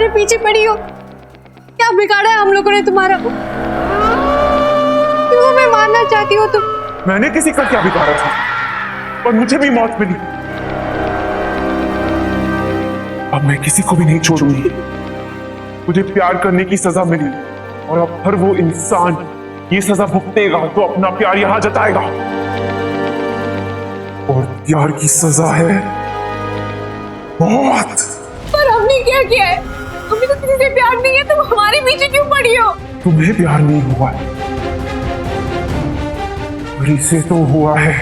तुम्हारे पीछे पड़ी हो। क्या बिगाड़ा है हम लोगों ने तुम्हारा? क्यों हमें मारना चाहती हो तुम? मैंने किसी का क्या बिगाड़ा था? और मुझे भी मौत मिली। अब मैं किसी को भी नहीं छोड़ूंगी। मुझे प्यार करने की सजा मिली और अब हर वो इंसान ये सजा भुगतेगा तो अपना प्यार यहां जताएगा। और प्यार की सजा है मौत। पर हमने क्या किया है? तुम्हें तो किसी से प्यार नहीं है, तुम हमारे पीछे क्यों पड़ी हो? तुम्हें प्यार नहीं हुआ है, और इसे तो हुआ है।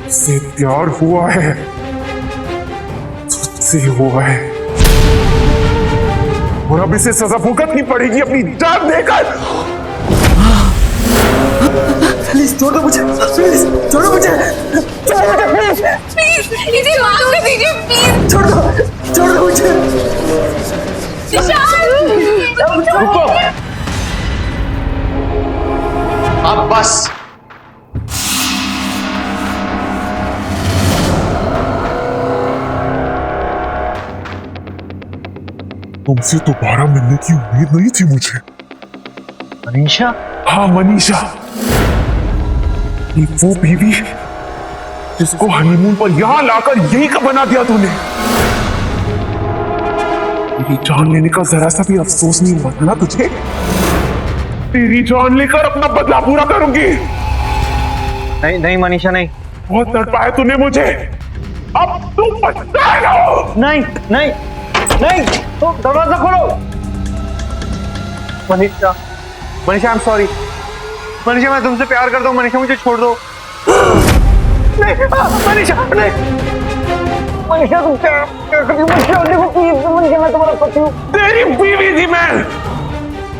इससे प्यार हुआ है, तुझसे हुआ है, और अब इसे सजा भुगतनी पड़ेगी अपनी जान देकर। प्लीज छोड़ दो मुझे, प्लीज छोड़ो मुझे, प्लीज इसे माफ कर दीजिए, प्लीज छोड़ दो मुझे। रुको, अब बस। तुमसे दोबारा मिलने की उम्मीद नहीं थी मुझे। मनीषा? हाँ मनीषा, ये वो बीवी जिसको हनीमून पर यहां लाकर यही का बना दिया तूने। मेरी जान लेने का जरा सा भी अफसोस नहीं हुआ ना तुझे? तेरी जान लेकर अपना बदला पूरा करूंगी। नहीं नहीं मनीषा, नहीं। बहुत तड़पाया तूने मुझे, अब तू पछताएगा। नहीं नहीं नहीं, तो दरवाजा खोलो। Manisha, Manisha I am sorry. Manisha मैं तुमसे प्यार करता हूँ। मनीषा मुझे छोड़ दो। नहीं मनीषा, नहीं। मनीषा तुम क्या करती हो? मनीषा देखो प्लीज, मनीषा मैं तुम्हारा पति हूँ। तेरी बीवी थी मैं,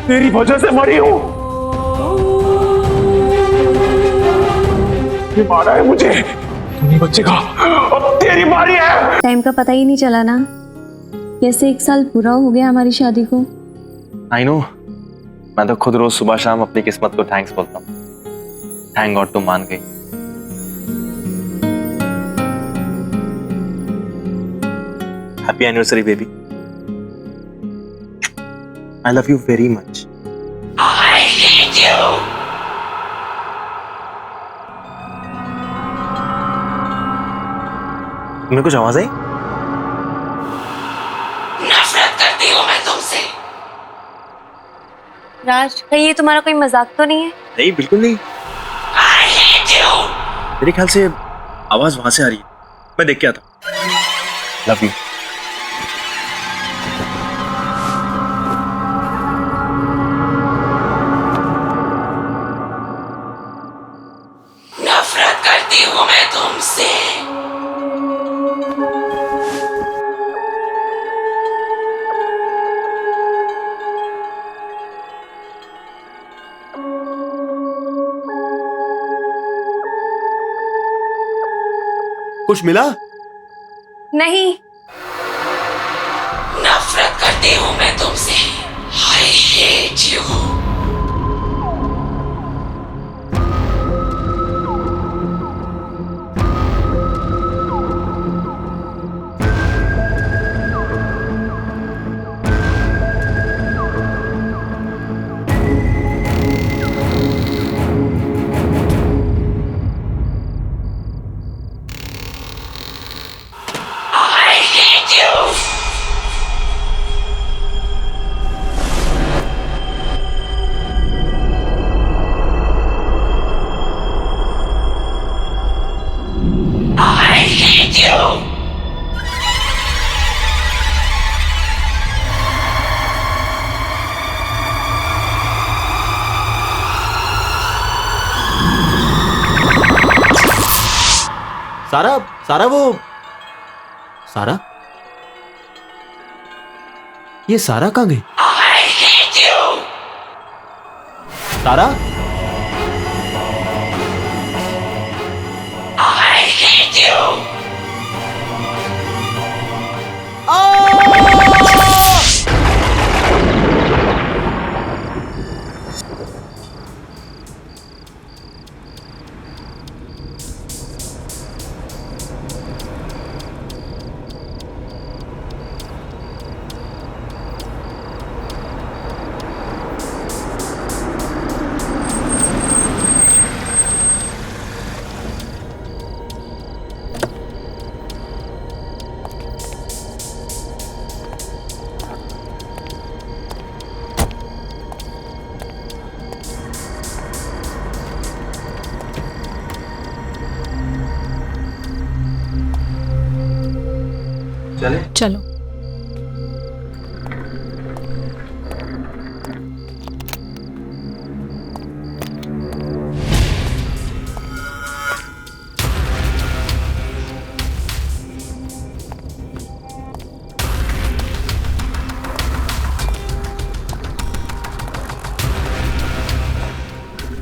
तेरी वजह से मरी हूँ। ये मारा है मुझे, तू नहीं बचेगा, अब तेरी बारी है। टाइम का पता ही नहीं चला ना, कैसे 1 साल पूरा हो गया हमारी शादी को। आई नो, मैं तो खुद रोज सुबह शाम अपनी किस्मत को थैंक्स बोलता हूँ। थैंक गॉड तुम मान गई। Happy anniversary baby. I love you very much. I hate you. तुम्हें कुछ आवाज आई? नफरत करती हूँ मैं तुमसे। राज, कहीं ये तुम्हारा कोई मजाक तो नहीं है? नहीं बिल्कुल नहीं। I hate you. मेरे ख्याल से आवाज वहां से आ रही है, मैं देख के आता। Love you. नफरत करती हूँ मैं तुमसे। कुछ मिला? नहीं। नफरत करती हूँ मैं तुमसे। I hate you. I hate you. I hate you. सारा, सारा वो सारा, ये सारा कहाँ गई? I hate you. सारा, I hate you. चलो।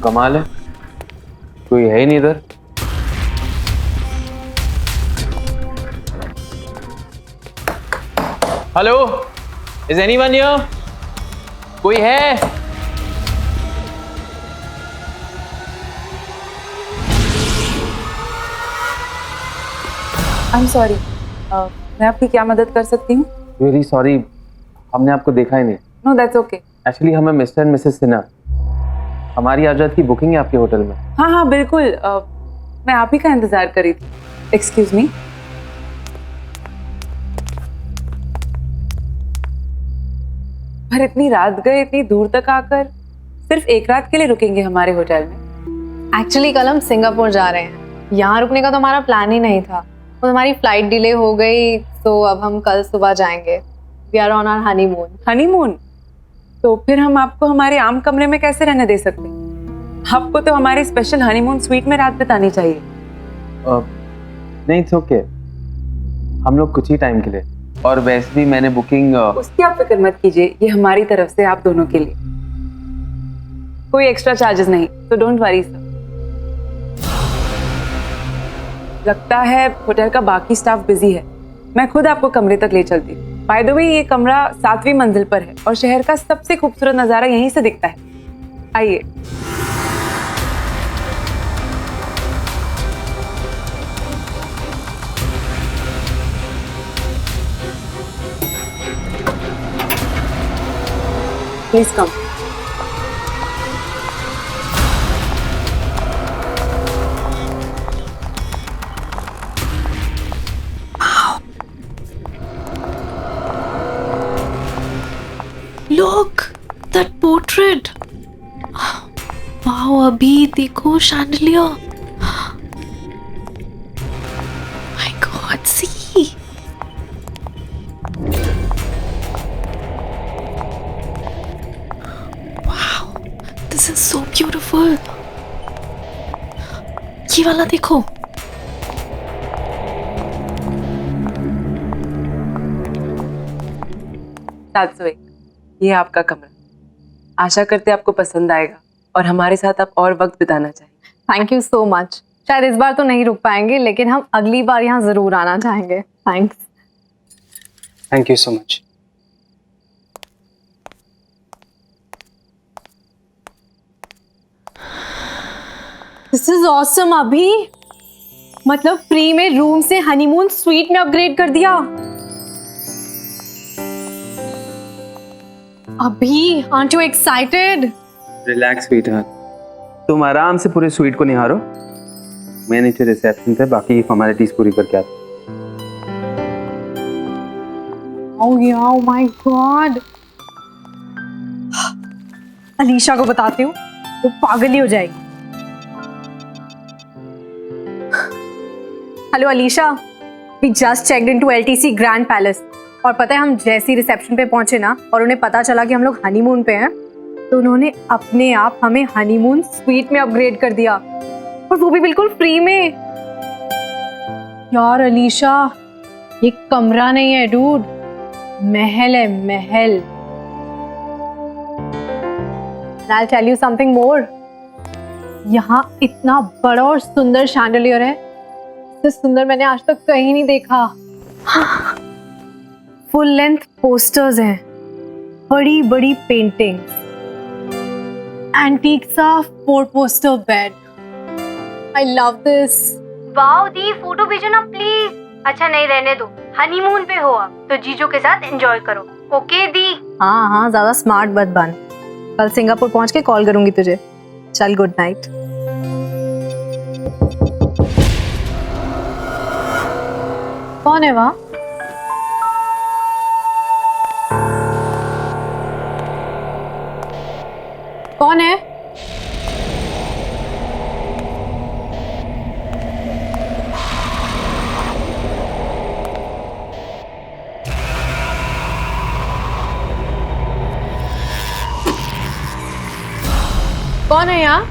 कमाल है, कोई है ही नहीं इधर। Hello, is anyone here? कोई है? आई एम सॉरी, मैं आपकी क्या मदद कर सकती हूँ? वेरी सॉरी, हमने आपको देखा ही नहीं। No that's okay. एक्चुअली हमें मिस्टर एंड मिसेस सिन्हा, हमारी आज रात की बुकिंग है आपके होटल में। हाँ हाँ बिल्कुल, मैं आप ही का इंतजार कर रही थी। Excuse me. पर इतनी रात गए, इतनी दूर तक आकर सिर्फ एक रात के लिए रुकेंगे हमारे होटल में? एक्चुअली कल हम सिंगापुर जा रहे हैं, यहाँ रुकने का तो हमारा प्लान ही नहीं था। तो हमारी फ्लाइट डिले हो गई, तो अब हम कल सुबह जाएंगे। We are on our honeymoon. Honeymoon? तो फिर हम आपको हमारे आम कमरे में कैसे रहने दे सकते हैं? आपको तो हमारे स्पेशल हनीमून स्वीट में रात बितानी चाहिए। नहीं, इट्स ओके, हम लोग कुछ ही टाइम के लिए, और वैसे भी मैंने बुकिंग उसकी आप फिक्र मत कीजिए, ये हमारी तरफ से आप दोनों के लिए, कोई एक्स्ट्रा चार्जेस नहीं, तो डोंट वरी सर। लगता है होटल का बाकी स्टाफ बिजी है, मैं खुद आपको कमरे तक ले चलती हूँ। बाय द वे, ये कमरा 7वीं मंजिल पर है और शहर का सबसे खूबसूरत नजारा यहीं से दिखता है। आइए। Please come. Look, that portrait. Wow, अभी देखो chandelier. My God, see. Wow, this is so beautiful. ये वाला देखो. ये आपका कमरा, आशा करते आपको पसंद आएगा और हमारे साथ आप और वक्त बिताना चाहिए। Thank you so much. शायद इस बार तो नहीं रुक पाएंगे, लेकिन हम अगली बार यहाँ जरूर आना चाहेंगे। Thanks. Thank you so much. This is awesome अभी, मतलब फ्री में रूम से हनीमून स्वीट में अपग्रेड कर दिया। अभी, aren't you excited? Relax sweetheart, तुम आराम से पूरे स्वीट को निहारो, मैं नीचे रिसेप्शन पे बाकी फॉर्मेलिटीज पूरी करके आता हूँ। Oh yeah, oh my God. Alisha को बताती हूँ, वो पागल ही हो जाएगी। Hello Alisha, we just checked into LTC Grand Palace और पता है हम जैसे ही रिसेप्शन पे पहुंचे ना और उन्हें पता चला कि हम लोग हनीमून पे हैं, तो उन्होंने अपने आप हमें हनीमून स्वीट में अपग्रेड कर दिया, और वो भी बिल्कुल फ्री में। यार अलीशा, ये कमरा नहीं है डूड, महल है, महल। I'll tell you something more. यहाँ इतना बड़ा और सुंदर शैंडलियर है, इससे सुंदर मैंने आज तक कहीं नहीं देखा। फुल लेंथ पोस्टर्स हैं, बड़ी बड़ी पेंटिंग्स, एंटीक सा 4 poster bed. I love this. Wow the, photo भेजो ना प्लीज। अच्छा नहीं, रहने दो, हनीमून पे हो आप तो जीजू के साथ एंजॉय करो। ओके दी। हाँ हाँ, ज्यादा स्मार्ट मत बन, कल सिंगापुर पहुंच के कॉल करूंगी तुझे। चल, गुड नाइट। कौन है वहां? कौन है? कौन है यहाँ?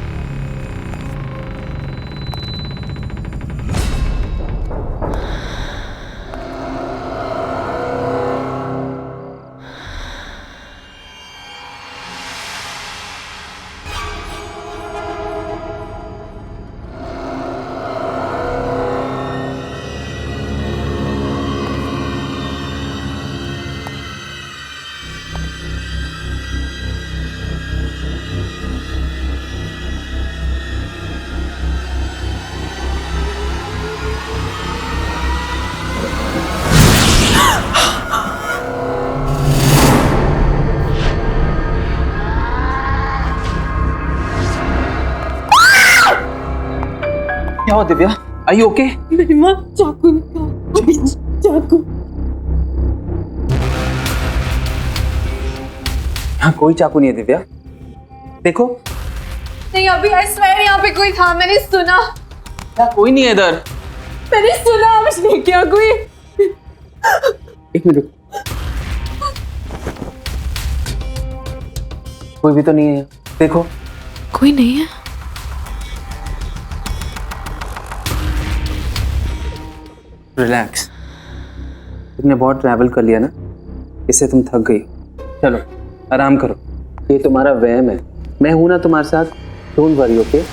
क्या हुआ दिव्या? Are you okay? मेरी माँ चाकू निकाल, अभी चाकू। यहाँ कोई चाकू नहीं है दिव्या, देखो। नहीं अभी I swear यहाँ पे कोई था, मैंने सुना। यहाँ कोई नहीं है इधर। मैंने सुना उसने क्या कोई। एक मिनट रुक। कोई भी तो नहीं है यहाँ, देखो। कोई नहीं है। रिलैक्स, तुमने बहुत ट्रैवल कर लिया ना, इससे तुम थक गई। चलो आराम करो, ये तुम्हारा वहम है। मैं हूं ना तुम्हारे साथ, डोंट वरी, ओके?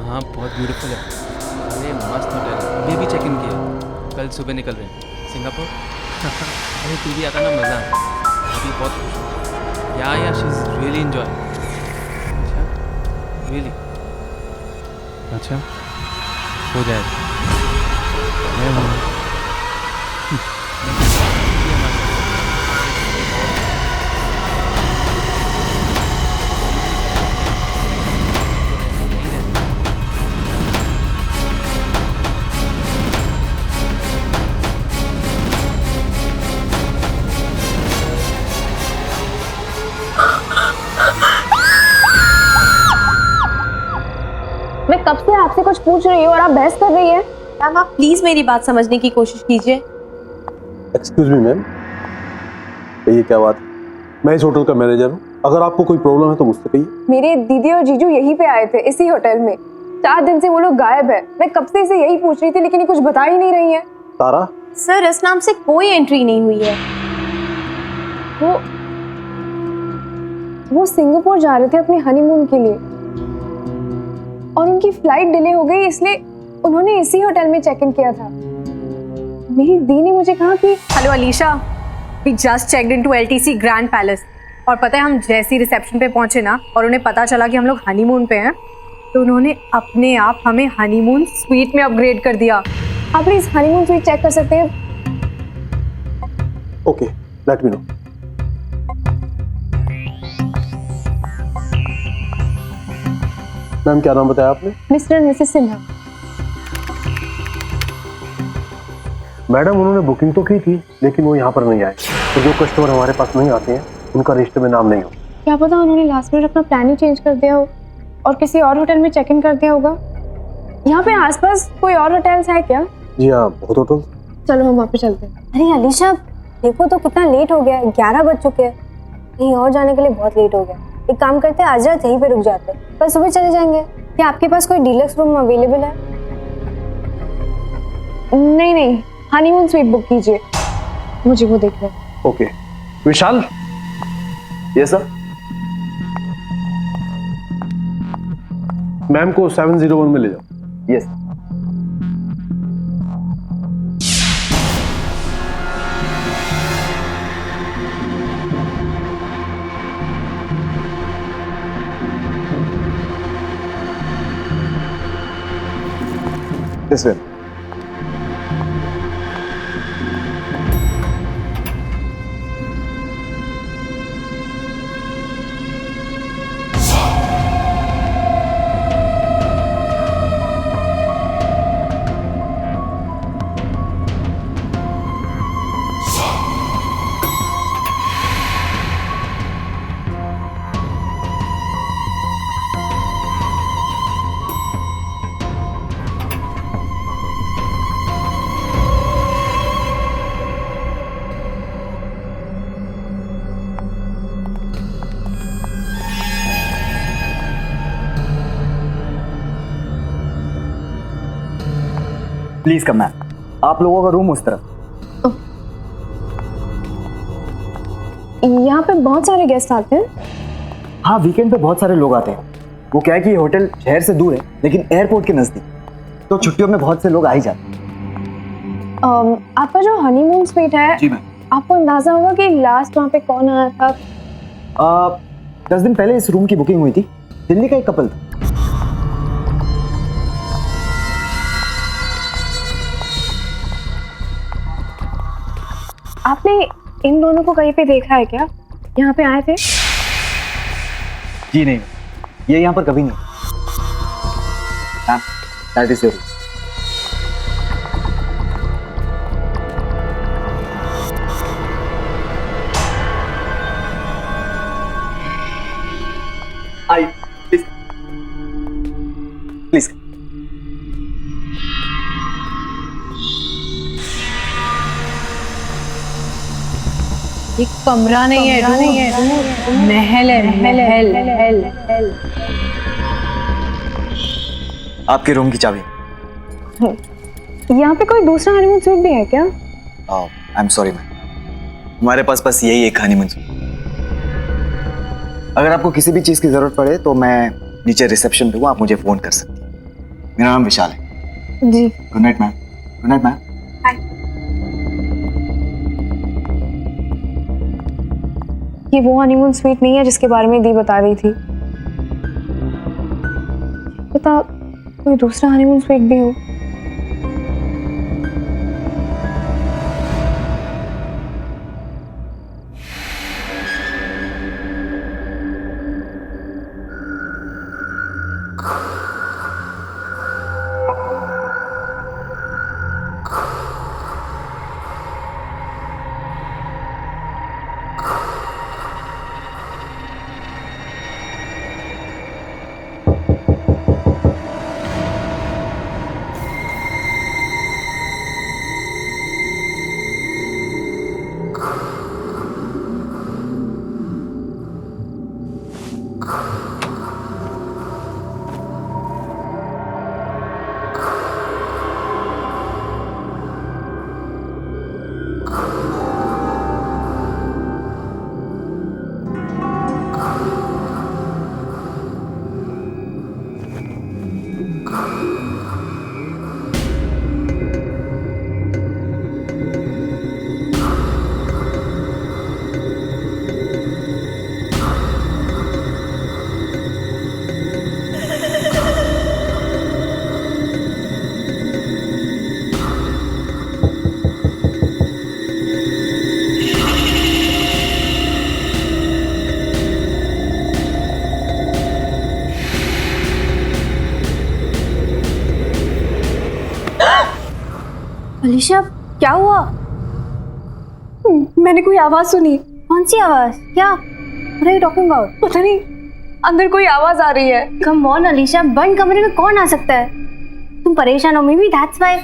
हाँ बहुत ब्यूटीफुल है। अरे मस्त होटल, अभी अभी चेक इन किया, कल सुबह निकल रहे हैं सिंगापुर। अरे तू भी आता ना, मज़ा आता। अभी बहुत खुश हूँ। या शी इज़ रियली इन्जॉय। अच्छा रियली? अच्छा हो जाएगा। मैं हूँ। मैं कब से आपसे कुछ पूछ रही हूँ और आप बहस कर रही हैं। मैम आप प्लीज मेरी बात समझने की कोशिश कीजिए। एक्सक्यूज मी मैम, ये क्या बात है? मैं इस होटल का मैनेजर हूँ, अगर आपको कोई प्रॉब्लम है तो मुझसे कहिए। मेरे दीदी और जीजू यहीं पे आए थे, इसी होटल में। 4 दिन से वो लोग गायब है। मैं कब से इसे यही पूछ रही थी, लेकिन ये कुछ बता ही नहीं रही है। तारा? सर इस नाम से कोई एंट्री नहीं हुई है। वो सिंगापुर जा रहे थे अपने हनीमून के लिए और उनकी फ्लाइट डिले हो गई, इसलिए उन्होंने इसी होटल में चेक इन किया था। मेरी दी ने मुझे कहा कि hello Alisha, we just checked into LTC grand palace. और पता है हम जैसे ही रिसेप्शन पे पहुंचे ना और उन्हें पता चला कि हम लोग हनीमून पे हैं, तो उन्होंने अपने आप हमें हनीमून स्वीट में अपग्रेड कर दिया। आप प्लीज हनीमून स्वीट चेक कर सकते हैं? Okay, let me know. Ma'am क्या नाम बताया आपने? Mister and Mrs Sinha. Madam उन्होंने बुकिंग तो की थी, लेकिन वो यहाँ पर नहीं आए। तो जो कस्टमर हमारे पास नहीं आते हैं उनका रजिस्टर में नाम नहीं हो। क्या पता उन्होंने लास्ट मिनट अपना प्लान ही चेंज कर दिया हो और किसी और होटल में चेक इन कर दिया होगा। यहाँ पे आसपास कोई और होटल्स है क्या? जी हाँ, बहुत होटल। चलो हम वहाँ पे चलते हैं। अरे अलीशा देखो तो कितना लेट हो गया है, 11 बज चुके हैं। कहीं और जाने के लिए बहुत लेट हो गया। एक काम करते हैं, आज रात यहीं पे रुक जाते हैं, कल सुबह चले जाएंगे। क्या आपके पास कोई डीलक्स रूम अवेलेबल है? नहीं नहीं, हनीमून स्वीट बुक कीजिए, मुझे वो देखना है। Okay Vishal. Yes sir. Ma'am को 701 में ले जाओ। Yes. This way. Please come ma'am, आप लोगों का रूम उस तरफ। यहाँ पे बहुत सारे गेस्ट आते हैं। हाँ, वीकेंड पे बहुत सारे लोग आते हैं। वो क्या है कि ये होटल शहर से दूर है लेकिन एयरपोर्ट के नजदीक, तो छुट्टियों में बहुत से लोग आ ही जाते हैं। आपका जो हनीमून स्वीट है, जी मैम। आपको अंदाजा होगा कि लास्ट वहाँ पे कौन आया था? 10 दिन पहले इस रूम की बुकिंग हुई थी। दिल्ली का एक कपल था। आपने इन दोनों को कहीं पे देखा है क्या? यहाँ पे आए थे? जी नहीं, ये यहाँ पर कभी नहीं। Ma'am, that is your room. I please please. ये कमरा नहीं है, महल है, महल। आपके रूम की चाबी। यहाँ पे कोई दूसरा हनीमून स्वीट भी है क्या? आई एम सॉरी मैम, हमारे पास बस यही एक हनीमून स्वीट। अगर आपको किसी भी चीज़ की ज़रूरत पड़े तो मैं नीचे रिसेप्शन पे हूँ, आप मुझे फ़ोन कर सकती हैं। मेरा नाम विशाल है। जी। Good night ma'am. Good night ma'am. ये वो हनीमून स्वीट नहीं है जिसके बारे में दी बता रही थी। पता कोई दूसरा हनीमून स्वीट भी हो। अलीशा, क्या हुआ? मैंने कोई आवाज सुनी। कौन सी आवाज? क्या? What are you talking about? पता नहीं, अंदर कोई आवाज आ रही है। Come on अलीशा, बंद कमरे में कौन आ सकता है? तुम परेशान हो, maybe that's why.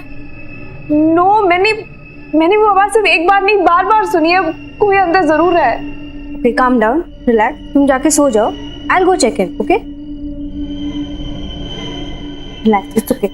नो, मैंने वो आवाज सिर्फ एक बार नहीं बार-बार सुनी है। कोई अंदर जरूर है। Okay, calm down, relax. तुम जाके सो जाओ. I'll go check in, okay? Relax, it's okay.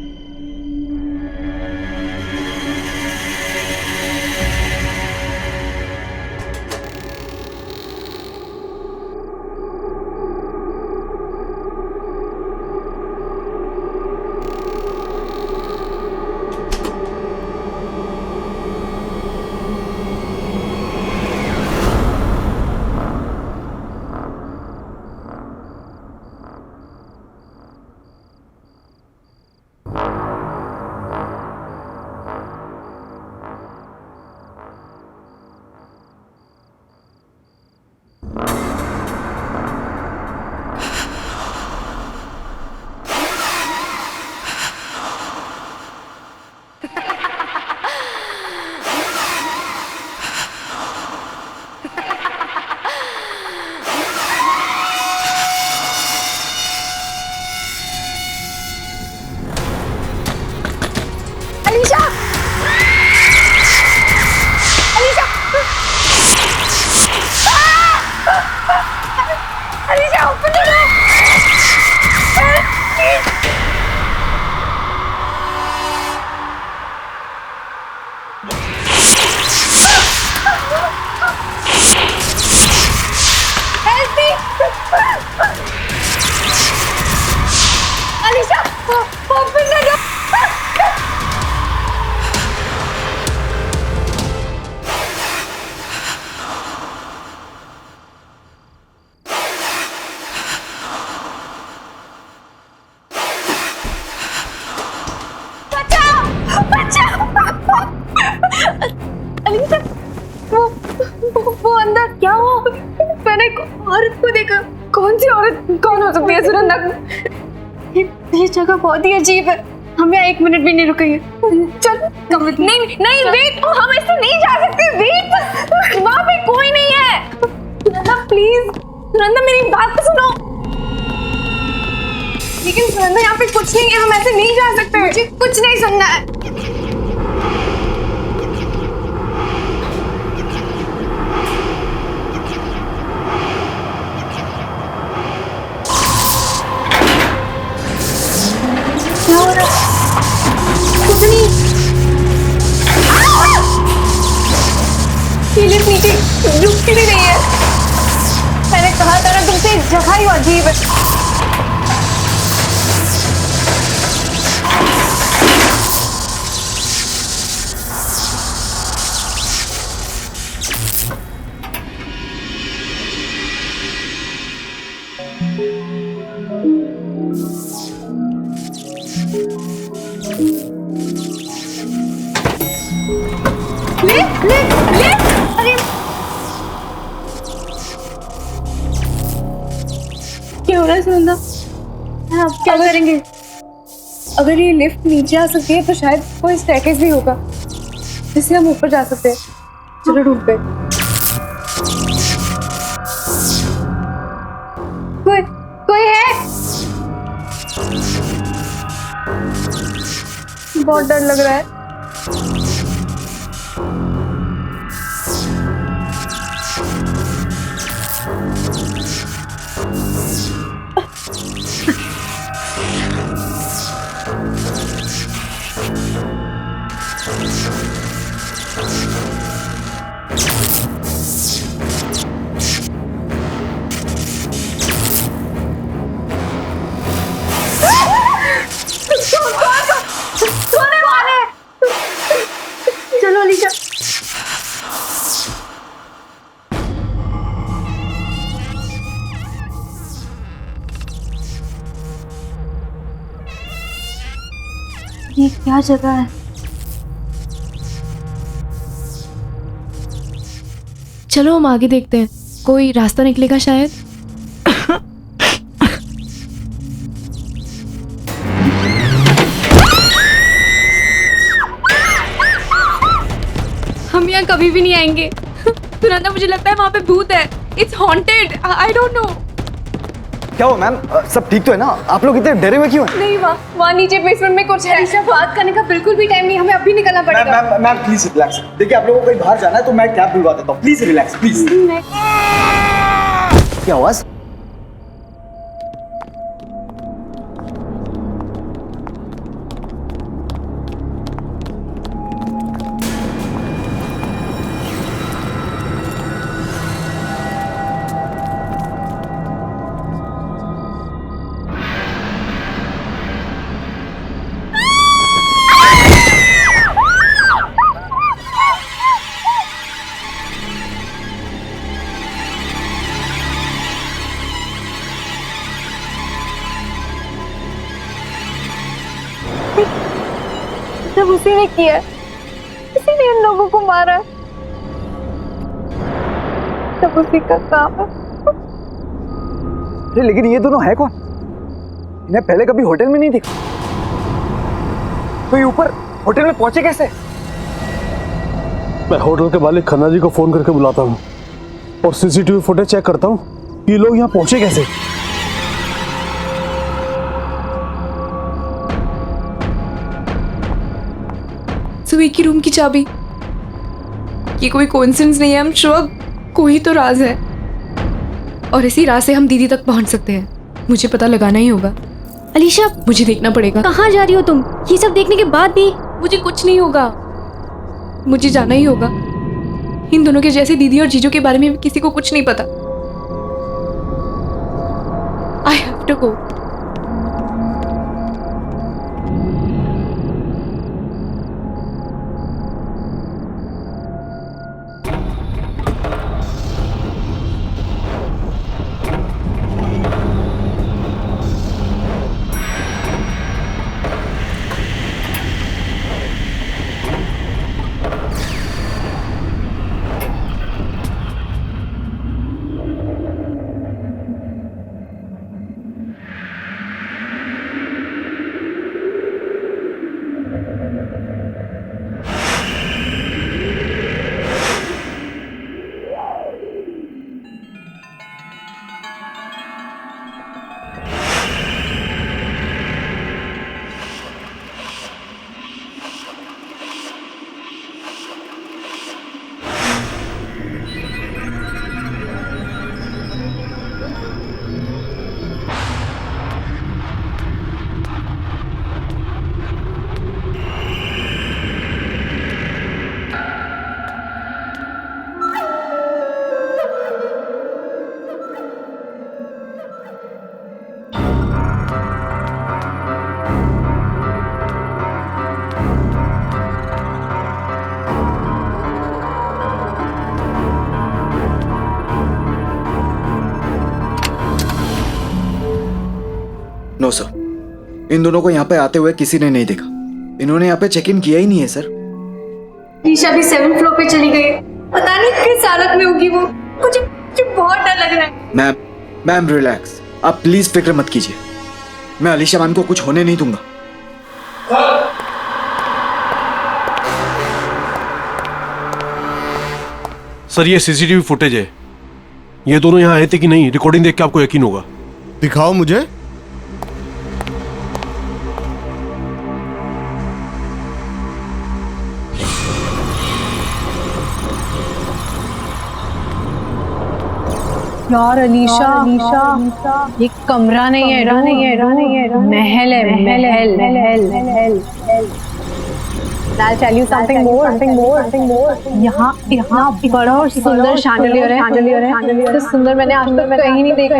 कौन हो सकती है सुनंदा? ये जगह बहुत ही अजीब है, हम यहाँ 1 मिनट भी नहीं रुकेंगे। चल कमल। नहीं नहीं वेट, हम ऐसे नहीं जा सकते। वेट, वहाँ पे कोई नहीं है। सुनंदा प्लीज, सुनंदा मेरी बात तो सुनो। लेकिन सुनंदा यहाँ पे कुछ नहीं है, हम ऐसे नहीं जा सकते। मुझे कुछ नहीं सुनना है। क्या हो रहा है? कुछ नहीं। ये लिफ्ट नीचे रुकती भी नहीं है। मैंने कहा था ना तुमसे, जगह ही अजीब है। अरे क्या हो रहा है सुनंदा? आप क्या करेंगे? अगर ये लिफ्ट नीचे आ सकती है तो शायद कोई स्टेयरकेस भी होगा जिससे हम ऊपर जा सकते हैं। चलो ढूंढते हैं। कोई है? बहुत डर लग रहा है। चलो अलीशा। ये क्या जगह है? चलो हम आगे देखते हैं, कोई रास्ता निकलेगा शायद। हम यहाँ कभी भी नहीं आएंगे। सुनंदा मुझे लगता है वहाँ पे भूत है। It's haunted. I don't know. क्या हुआ मैम? सब ठीक तो है ना? आप लोग इतने डरे हुए क्यों हैं? नहीं, वहाँ नीचे बेसमेंट में कुछ है। अलीशा बात करने का बिल्कुल भी टाइम नहीं, हमें अभी निकलना पड़ेगा। Ma'am please relax. देखिए आप लोगों को कहीं बाहर जाना है तो मैं कैब बुलवा देता हूँ। Please relax please. क्या हुआ? सब उसी ने किया है, इसी ने इन लोगों को मारा है। सब उसी का काम है। अरे लेकिन ये दोनों है कौन? इन्हें पहले कभी होटल में नहीं देखा। तो ये ऊपर होटल में पहुंचे कैसे? मैं होटल के मालिक खन्ना जी को फोन करके बुलाता हूँ और सीसीटीवी फुटेज चेक करता हूँ ये लोग यहाँ पहुंचे कैसे। सुबह की रूम की चाबी, ये कोई कोइंसिडेंस नहीं है। हम श्योर कोई तो राज है और इसी राज से हम दीदी तक पहुंच सकते हैं। मुझे पता लगाना ही होगा। अलीशा मुझे देखना पड़ेगा। कहाँ जा रही हो तुम? ये सब देखने के बाद भी? मुझे कुछ नहीं होगा, मुझे जाना ही होगा। इन दोनों के जैसे दीदी और जीजू के बारे में किसी को कुछ नहीं पता। I have to go. No sir, इन दोनों को यहाँ पे आते हुए किसी ने नहीं देखा। इन्होंने यहाँ पे चेक इन किया ही नहीं है सर। ईशा भी 7th फ्लोर पे चली गई, पता नहीं किस हालत में होगी वो। मुझे बहुत डर लग रहा है। मैम रिलैक्स, आप प्लीज फिक्र मत कीजिए। मैं अलीशा मैम को कुछ होने नहीं दूंगा। सर ये सीसीटीवी फुटेज है। ये दोनों यहाँ आए थे कि नहीं, रिकॉर्डिंग देख के आपको यकीन होगा। दिखाओ मुझे। यार अलीशा, ये कमरा नहीं है, महल है। I'll tell you something more. यहाँ बड़ा और सुंदर शैंडलियर है। इससे सुंदर मैंने आज तक कहीं नहीं देखा।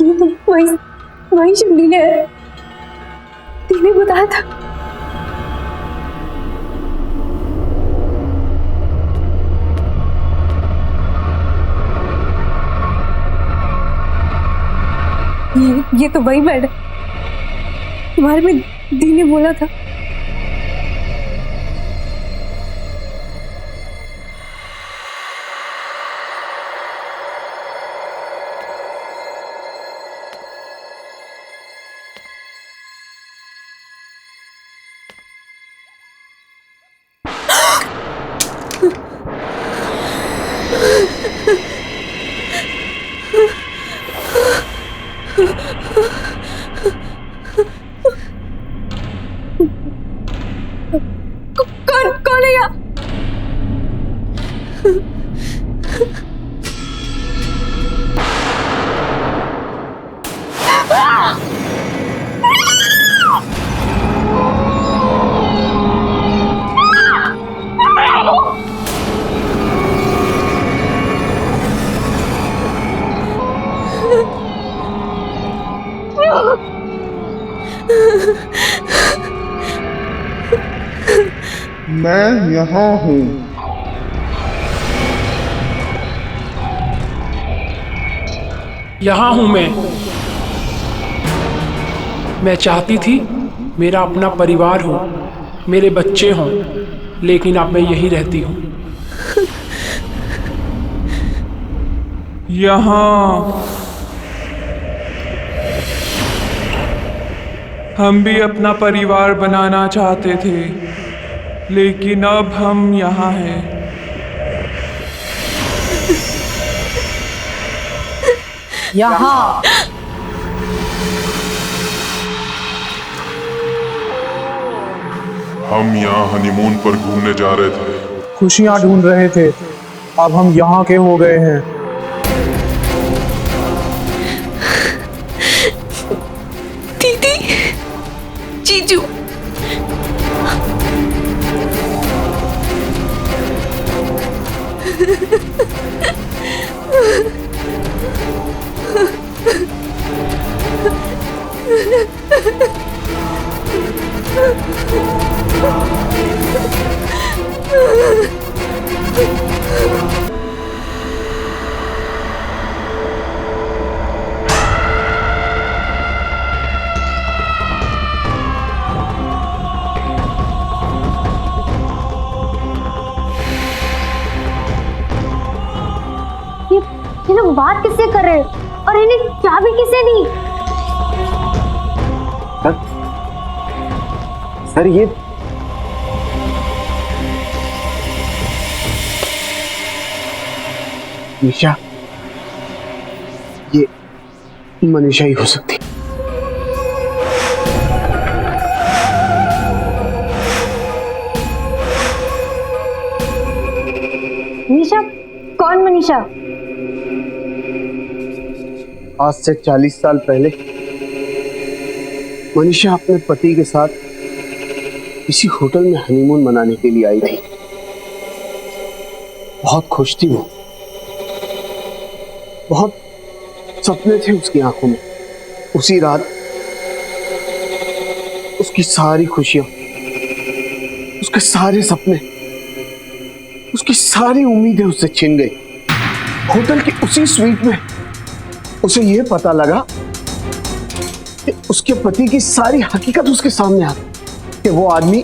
ये तो वही शैंडलियर है। तूने बताया था। ये तो वही बेड है तुम्हारे में दी ने बोला था। कौन है यहाँ? मैं यहाँ हूँ। यहाँ हूँ मैं चाहती थी मेरा अपना परिवार हो, मेरे बच्चे हों, लेकिन अब मैं यही रहती हूँ। यहाँ हम भी अपना परिवार बनाना चाहते थे, लेकिन अब हम यहाँ हैं। यहाँ हम यहाँ हनीमून पर घूमने जा रहे थे, खुशियाँ ढूंढ रहे थे। अब हम यहाँ के हो गए हैं। दीदी, जीजू, ये लोग बात किससे कर रहे हैं और इन्हें चाबी किसने दी? सर ये निशा, ये मनीषा ही हो सकती। निशा? कौन मनीषा? आज से 40 साल पहले मनीषा अपने पति के साथ किसी होटल में हनीमून मनाने के लिए आई थी। बहुत खुश थी वो, बहुत सपने थे उसकी आंखों में। उसी रात उसकी सारी खुशियां, उसके सारे सपने, उसकी सारी उम्मीदें उससे छिन गई। होटल की उसी स्वीट में उसे यह पता लगा कि उसके पति की सारी हकीकत उसके सामने आ गई कि वो आदमी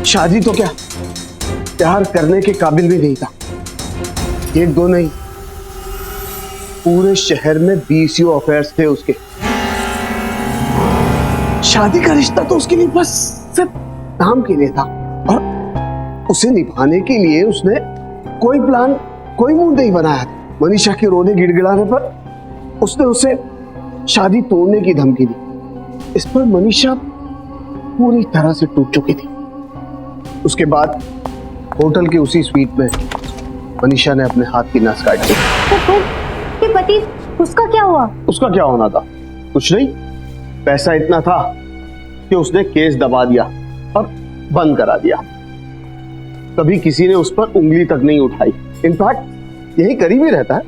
शादी तो क्या प्यार करने के काबिल भी नहीं था। एक दो नहीं, पूरे शहर में 20 अफेयर्स थे उसके। शादी का रिश्ता तो उसके लिए बस सिर्फ नाम के लिए था और उसे निभाने के लिए उसने कोई प्लान, कोई मूड नहीं बनाया था। मनीषा के रोने गिड़गिड़ाने पर उसने उसे शादी तोड़ने की धमकी दी। इस पर मनीषा पूरी तरह से टूट चुकी थी। उसके बाद होटल के उसी स्वीट में मनीषा ने अपने हाथ की नस काट दी। तो फिर ये पति, उसका क्या हुआ? उसका क्या होना था? कुछ नहीं, पैसा इतना था कि उसने केस दबा दिया और बंद करा दिया। कभी किसी ने उस पर उंगली तक नहीं उठाई। इनफैक्ट यही करीब ही रहता है।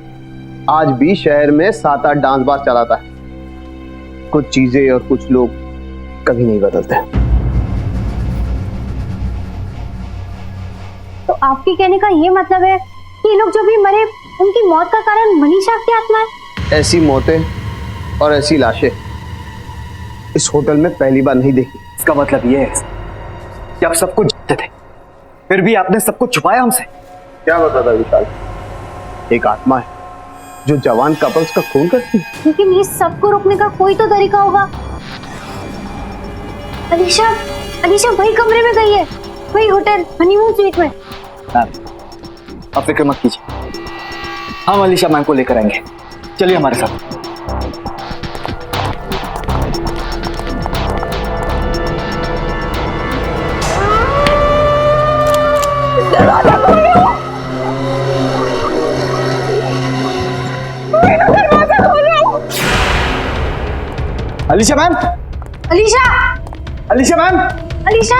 आज भी शहर में 7-8 डांस बार चलाता है। कुछ चीजें और कुछ लोग कभी नहीं बदलते। तो आपके कहने का ये मतलब है कि ये लोग जो भी मरे उनकी मौत का कारण मनीषा की आत्मा है? ऐसी मौतें और ऐसी लाशें इस होटल में पहली बार नहीं देखी। इसका मतलब ये है कि आप सब कुछ जानते थे, फिर भी आपने सब कुछ छुपाया हमसे। क्या मतलब है विशाल? एक आत्मा है जो जवान कपल्स का खून करती है। लेकिन ये सबको रोकने का कोई तो तरीका होगा। अलीशा, अलीशा वही कमरे में गई है, वही होटल हनीमून स्वीट में। आप फिक्र मत कीजिए, हम अलीशा मैम को लेकर आएंगे। चलिए हमारे साथ। अलीशा मैम, अलीशा, अलीशा मैम, अलीशा,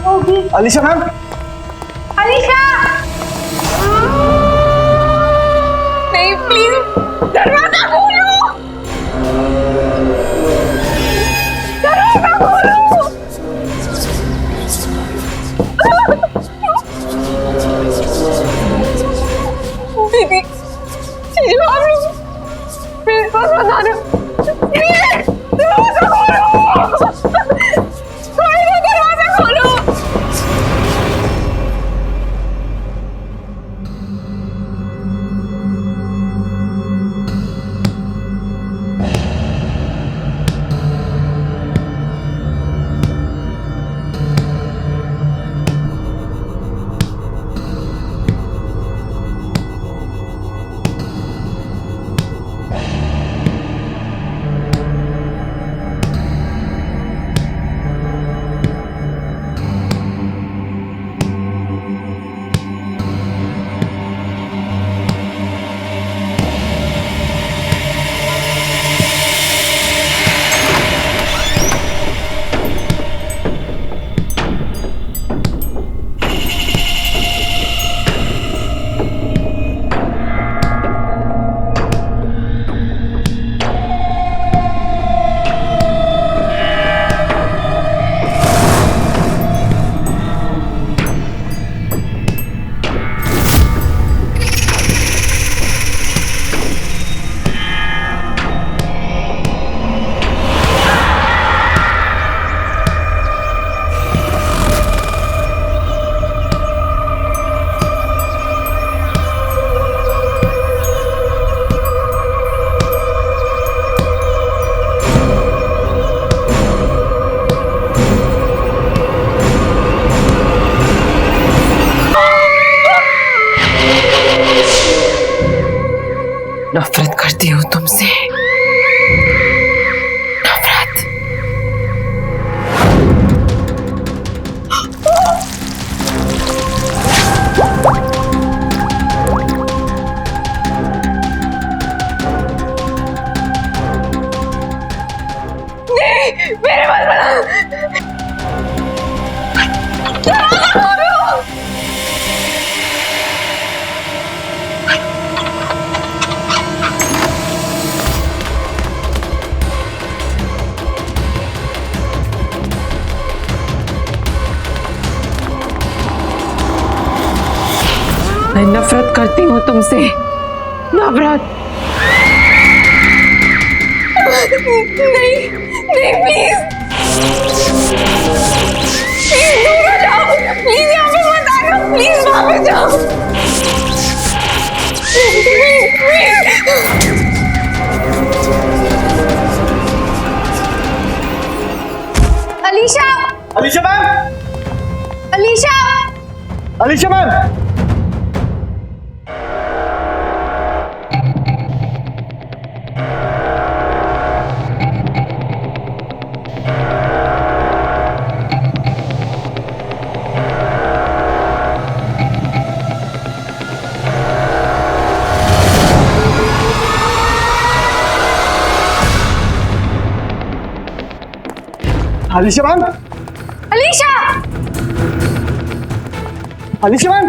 होगी अलीशा मैम, अलीशा। नहीं प्लीज दरवाजा खोलो, दरवाजा खोलो। दीदी चीज मार लो, मेरे पास बता दो। दरवाजा खोलो, दरवाजा खोलो। नफरत करती हूँ तुमसे, नफरत। नहीं मेरे बाल बना। मैं नफरत करती हूँ तुमसे, नफरत। नहीं नहीं प्लीज प्लीज दूर हो जाओ, प्लीज यहाँ पे मत आना, प्लीज वहाँ पे जाओ, Alisha Alisha ma'am, Alisha Alisha ma'am, Alisha ma'am, Alisha Alisha ma'am,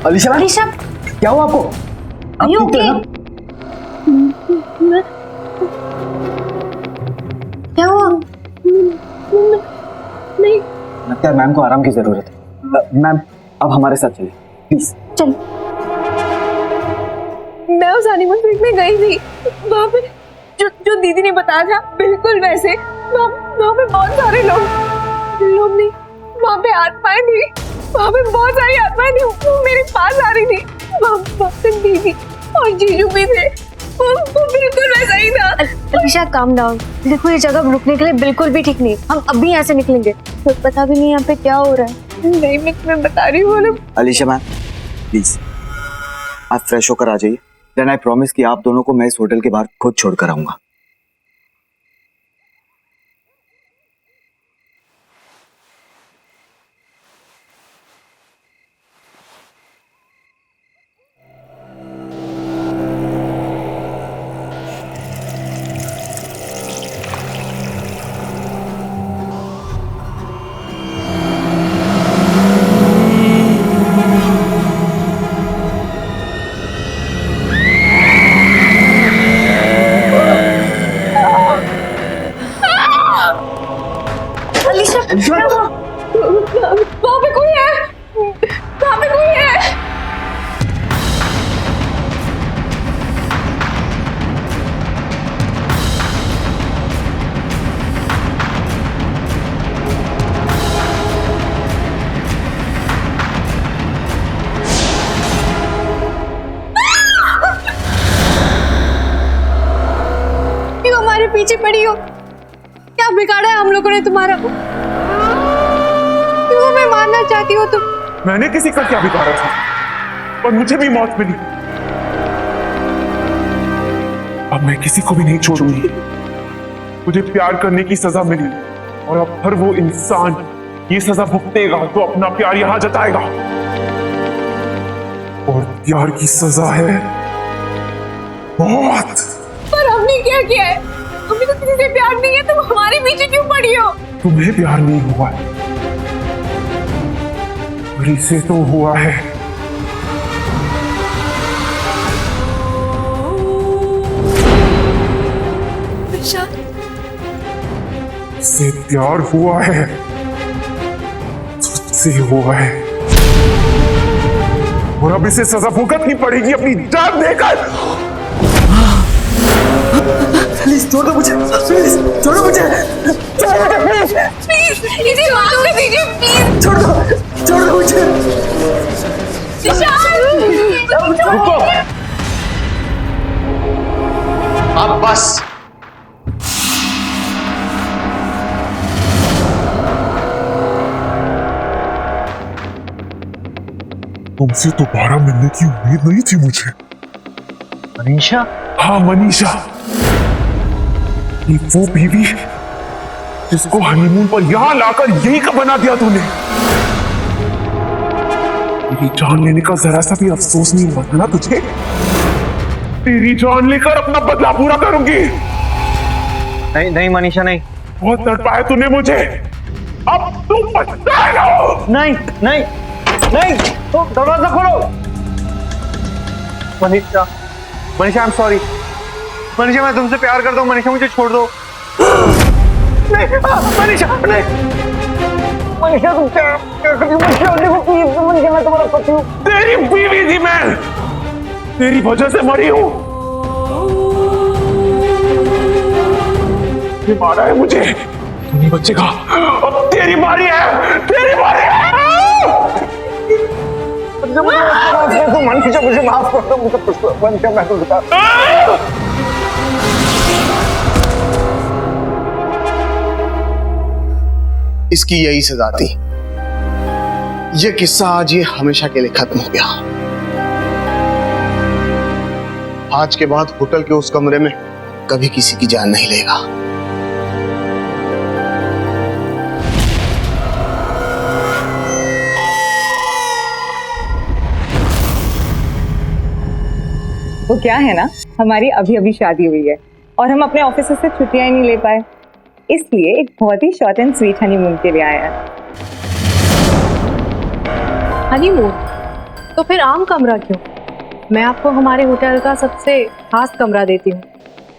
Alisha ma'am, Alisha क्या हुआ आपको? Are you okay? क्या हुआ? नहीं लगता है मैम को आराम की जरूरत है। मैम अब हमारे साथ चलिए प्लीज। चल। मैं उस हनीमून स्वीट में गई थी, वहाँ पे जो दीदी ने बताया था बिल्कुल वैसे, वहाँ पे बहुत सारे लोग नहीं, वहाँ पे आत्माएं थी, वहाँ पे बहुत सारी आत्माएं थी, वो मेरे पास आ रही थी, वहाँ पे दीदी और जीजू भी थे, वो बिल्कुल वैसा ही था। अलीशा काम डाउन, देखो ये जगह रुकने के लिए बिल्कुल भी ठीक नहीं, हम अभी यहाँ से निकलेंगे, तो पता भी नहीं यहाँ पे क्या हो रहा है। नहीं मैं तुम्हें बता रही हूँ। अलीशा मैम प्लीज आप फ्रेश होकर आ जाइए, देन आई प्रॉमिस कि आप दोनों को मैं इस होटल के बाहर खुद छोड़कर आऊंगा। वहाँ पे कोई है, वहाँ पे कोई है। क्यों हमारे पीछे पड़ी हो? क्या बिगाड़ा है हम लोगों ने तुम्हारा? क्यों हमें मारना चाहती हो तुम? मैंने किसी का क्या बिगाड़ा था, पर मुझे भी मौत मिली। अब मैं किसी को भी नहीं छोड़ूंगी। मुझे प्यार करने की सजा मिली और अब हर वो इंसान ये सजा भुगतेगा तो अपना प्यार यहां जताएगा। और प्यार की सजा है मौत। पर हमने क्या किया है? हमें तो किसी से प्यार नहीं है, तुम हमारे पीछे क्यों पड़ी हो? तुम्हें प्यार नहीं हुआ है, और इसे तो हुआ है। इसे प्यार हुआ है, तुझसे हुआ है, और अब इसे सजा भुगतनी पड़ेगी अपनी जान देकर। प्लीज छोड़ दो मुझे, प्लीज छोड़ो मुझे, प्लीज प्लीज इसे माफ कर दीजिए, प्लीज छोड़ दो मुझे। रुको, अब बस। तुमसे दोबारा मिलने की उम्मीद नहीं थी मुझे। मनीषा? हाँ मनीषा, ये वो बीवी जिसको हनीमून पर यहां लाकर यही का बना दिया तूने। मेरी जान लेने का जरा सा भी अफसोस नहीं हुआ था ना तुझे? तेरी जान लेकर अपना बदला पूरा करूंगी। नहीं नहीं मनीषा नहीं। बहुत तड़पाया तूने मुझे, अब तुम पछताएगा। नहीं नहीं नहीं, तो दरवाजा खोलो। Manisha, Manisha I am sorry. Manisha मैं तुमसे प्यार करता हूँ, मनीषा मुझे छोड़ दो। नहीं मनीषा नहीं, मनीषा तुम क्या कर रही हो? मनीषा देखो प्लीज, मनीषा मैं तुम्हारा पति हूँ। तेरी बीवी थी मैं, तेरी वजह से मरी हूँ। ये मारा है मुझे, तू नहीं बचेगा। अब तेरी बारी है, तेरी बारी है। मनीषा मुझे माफ कर दो, मुझे मनीषा मैं तो बता। इसकी यही सजा थी। ये किस्सा आज ये हमेशा के लिए खत्म हो गया। आज के बाद होटल के उस कमरे में कभी किसी की जान नहीं लेगा। वो क्या है ना, हमारी अभी अभी शादी हुई है और हम अपने ऑफिस से छुट्टियां ही नहीं ले पाए, इसलिए एक बहुत ही शॉर्ट एंड स्वीट हनीमून के लिए आया है। हनीमून? तो फिर आम कमरा क्यों? मैं आपको हमारे होटल का सबसे खास कमरा देती हूँ,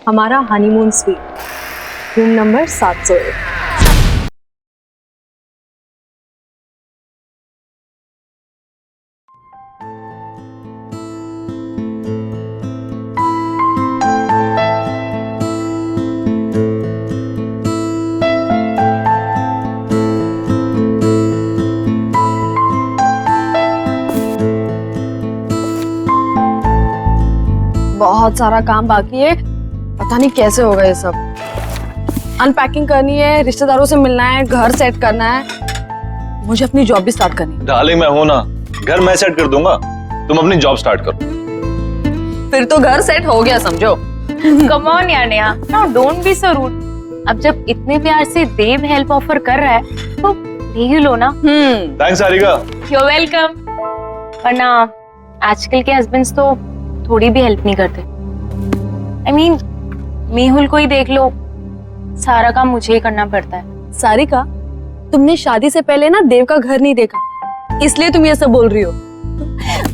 हमारा हनीमून स्वीट, रूम नंबर 701। बहुत सारा काम बाकी है, पता नहीं कैसे होगा ये सब। अनपैकिंग करनी है, रिश्तेदारों से मिलना है, घर सेट करना है, मुझे अपनी जॉब भी स्टार्ट करनी है। डार्लिंग मैं हूं ना, घर मैं सेट कर दूंगा, तुम अपनी जॉब स्टार्ट करो। फिर तो घर सेट हो गया समझो। कम ऑन यार Neha, now don't be so rude. अब जब इतने प्यार से देव हेल्प ऑफर कर रहा है तो ले ही लो ना। थैंक्स सारिका। You welcome. वरना आजकल के हस्बैंड्स तो थोड़ी भी हेल्प नहीं करते। I mean, मेहुल को ही देख लो, सारा काम मुझे ही करना पड़ता है। सारिका, तुमने शादी से पहले ना देव का घर नहीं देखा, इसलिए तुम ये सब बोल रही हो।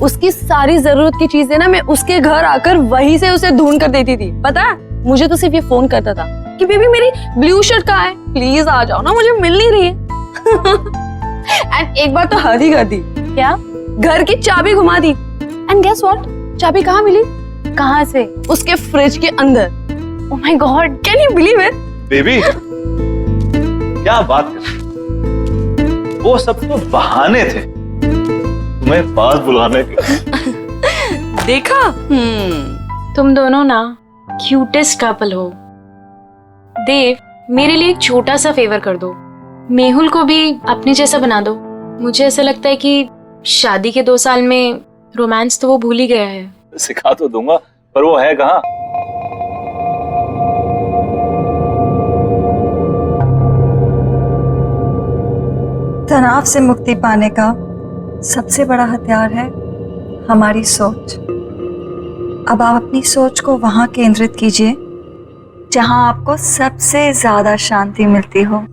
उसकी सारी जरूरत की चीजें ना मैं उसके घर आकर वहीं से उसे ढूंढ कर देती थी। पता है, मुझे तो सिर्फ ये फोन करता था कि बेबी मेरी ब्लू शर्ट कहाँ है, प्लीज आ जाओ ना, मुझे मिल नहीं रही है। एंड एक बार तो हद ही कर दी। क्या? घर की चाबी घुमा दी। एंड गेस व्हाट, चाबी कहाँ मिली? कहाँ से? उसके फ्रिज के अंदर। Oh my God, can you believe it? Baby क्या बात कर, वो सब तो बहाने थे तुम्हें पास बुलाने के। देखा? तुम दोनों ना क्यूटेस्ट कपल हो। देव, मेरे लिए एक छोटा सा फेवर कर दो, मेहुल को भी अपने जैसा बना दो। मुझे ऐसा लगता है कि शादी के 2 साल में रोमांस तो वो भूल ही गया है। सिखा तो दूंगा, पर वो है कहाँ? तनाव से मुक्ति पाने का सबसे बड़ा हथियार है हमारी सोच। अब आप अपनी सोच को वहां केंद्रित कीजिए जहां आपको सबसे ज्यादा शांति मिलती हो।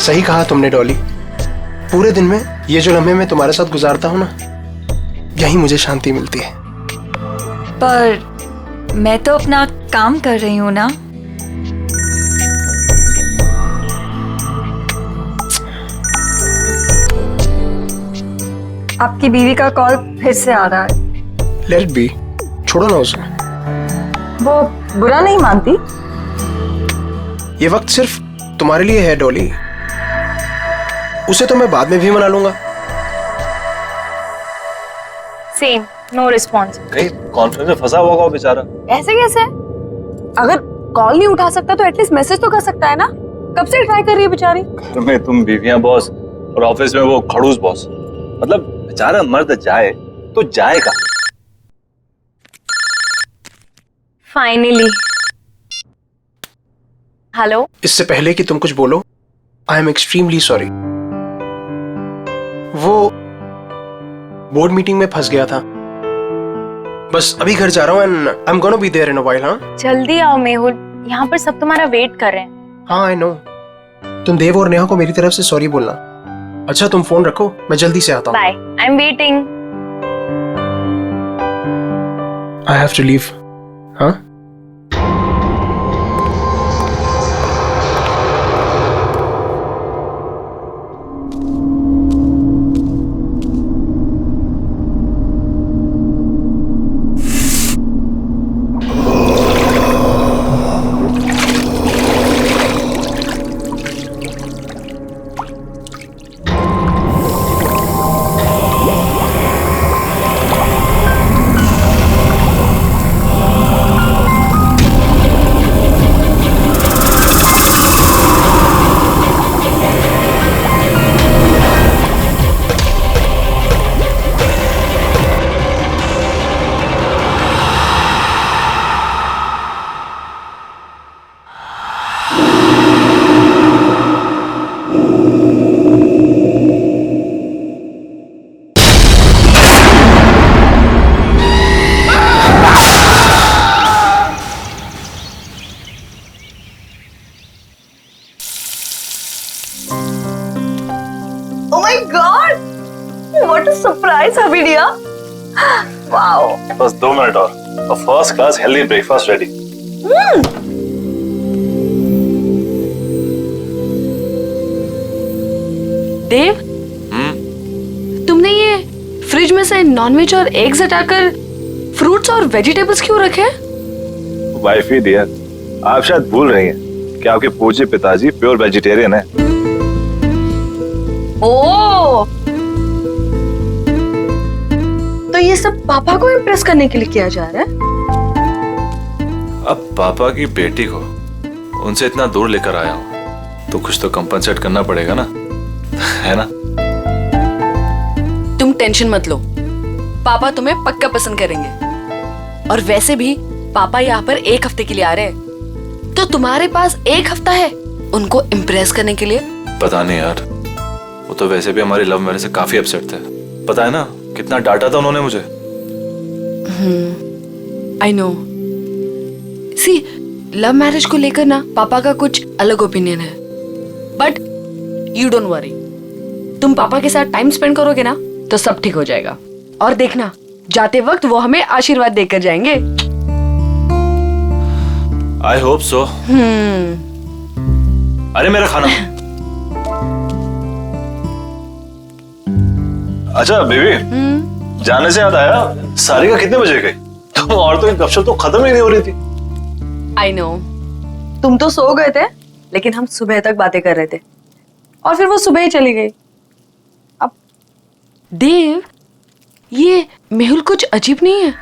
सही कहा तुमने डॉली, पूरे दिन में ये जो लम्हे मैं तुम्हारे साथ गुजारता हूँ ना, यही मुझे शांति मिलती है। पर मैं तो अपना काम कर रही हूँ ना। आपकी बीवी का कॉल फिर से आ रहा है। लेट इट बी, छोड़ो ना उसे। वो बुरा नहीं मानती। ये वक्त सिर्फ तुम्हारे लिए है डॉली, उसे तो मैं बाद में भी मना लूंगा। Same, no response. कहीं कॉन्फ्रेंस में फंसा हुआ होगा बेचारा। ऐसे कैसे? अगर कॉल नहीं उठा सकता तो एटलीस्ट मैसेज तो कर सकता है ना। कब से ट्राई कर रही है बेचारी। तुम्हें तुम बीवियां बॉस और ऑफिस में वो खड़ूस बॉस, मतलब बेचारा मर्द जाए तो जाएगा। फाइनली। हेलो। इससे पहले कि तुम कुछ बोलो, आई एम एक्सट्रीमली सॉरी। वो बोर्ड मीटिंग में फंस गया था, बस अभी घर जा रहा हूँ and I am gonna be there in a while. हाँ जल्दी आओ मेहुल, यहाँ पर सब तुम्हारा वेट कर रहे हैं। हाँ आई नो। तुम देव और नेहा को मेरी तरफ से सॉरी बोलना। अच्छा तुम फोन रखो, मैं जल्दी से आता हूँ। Bye, I am waiting. I have to leave. हाँ गॉड, व्हाट अ सरप्राइज हबीडिया। वाओ, बस 2 मिनट और first class healthy breakfast ready. Dev, तुमने ये फ्रिज में से नॉनवेज और एग्स हटाकर फ्रूट्स और वेजिटेबल्स क्यों रखे? वाइफी डियर, आप शायद भूल रही हैं कि आपके पूज्य पिताजी प्योर वेजिटेरियन है। ओ, तो ये सब पापा को इम्प्रेस करने के लिए किया जा रहा है? अब पापा की बेटी को उनसे इतना दूर लेकर आया हूँ तो कुछ तो कंपनसेट करना पड़ेगा ना, है ना? तुम टेंशन मत लो, पापा तुम्हें पक्का पसंद करेंगे। और वैसे भी पापा यहाँ पर 1 हफ्ते के लिए आ रहे हैं, तो तुम्हारे पास 1 हफ्ता है उनको इम्प्रेस करने के लिए। पता नहीं यार, वो तो वैसे भी हमारी लव मैरिज से काफी अपसेट थे। पता है ना कितना डांटा था उन्होंने मुझे। I know. See, love marriage को लेकर ना पापा का कुछ अलग ओपिनियन है, बट यू डोंट वरी, तुम पापा के साथ टाइम स्पेंड करोगे ना तो सब ठीक हो जाएगा। और देखना, जाते वक्त वो हमें आशीर्वाद देकर जाएंगे। I hope so. अरे मेरा खाना। अच्छा बेबी, जाने से याद आया, सारिका कितने बजे गई? तुम औरतों की गपशप तो खत्म ही नहीं हो रही थी। आई नो, तुम तो सो गए थे, लेकिन हम सुबह तक बातें कर रहे थे और फिर वो सुबह ही चली गई। अब देव, ये मेहुल कुछ अजीब नहीं है?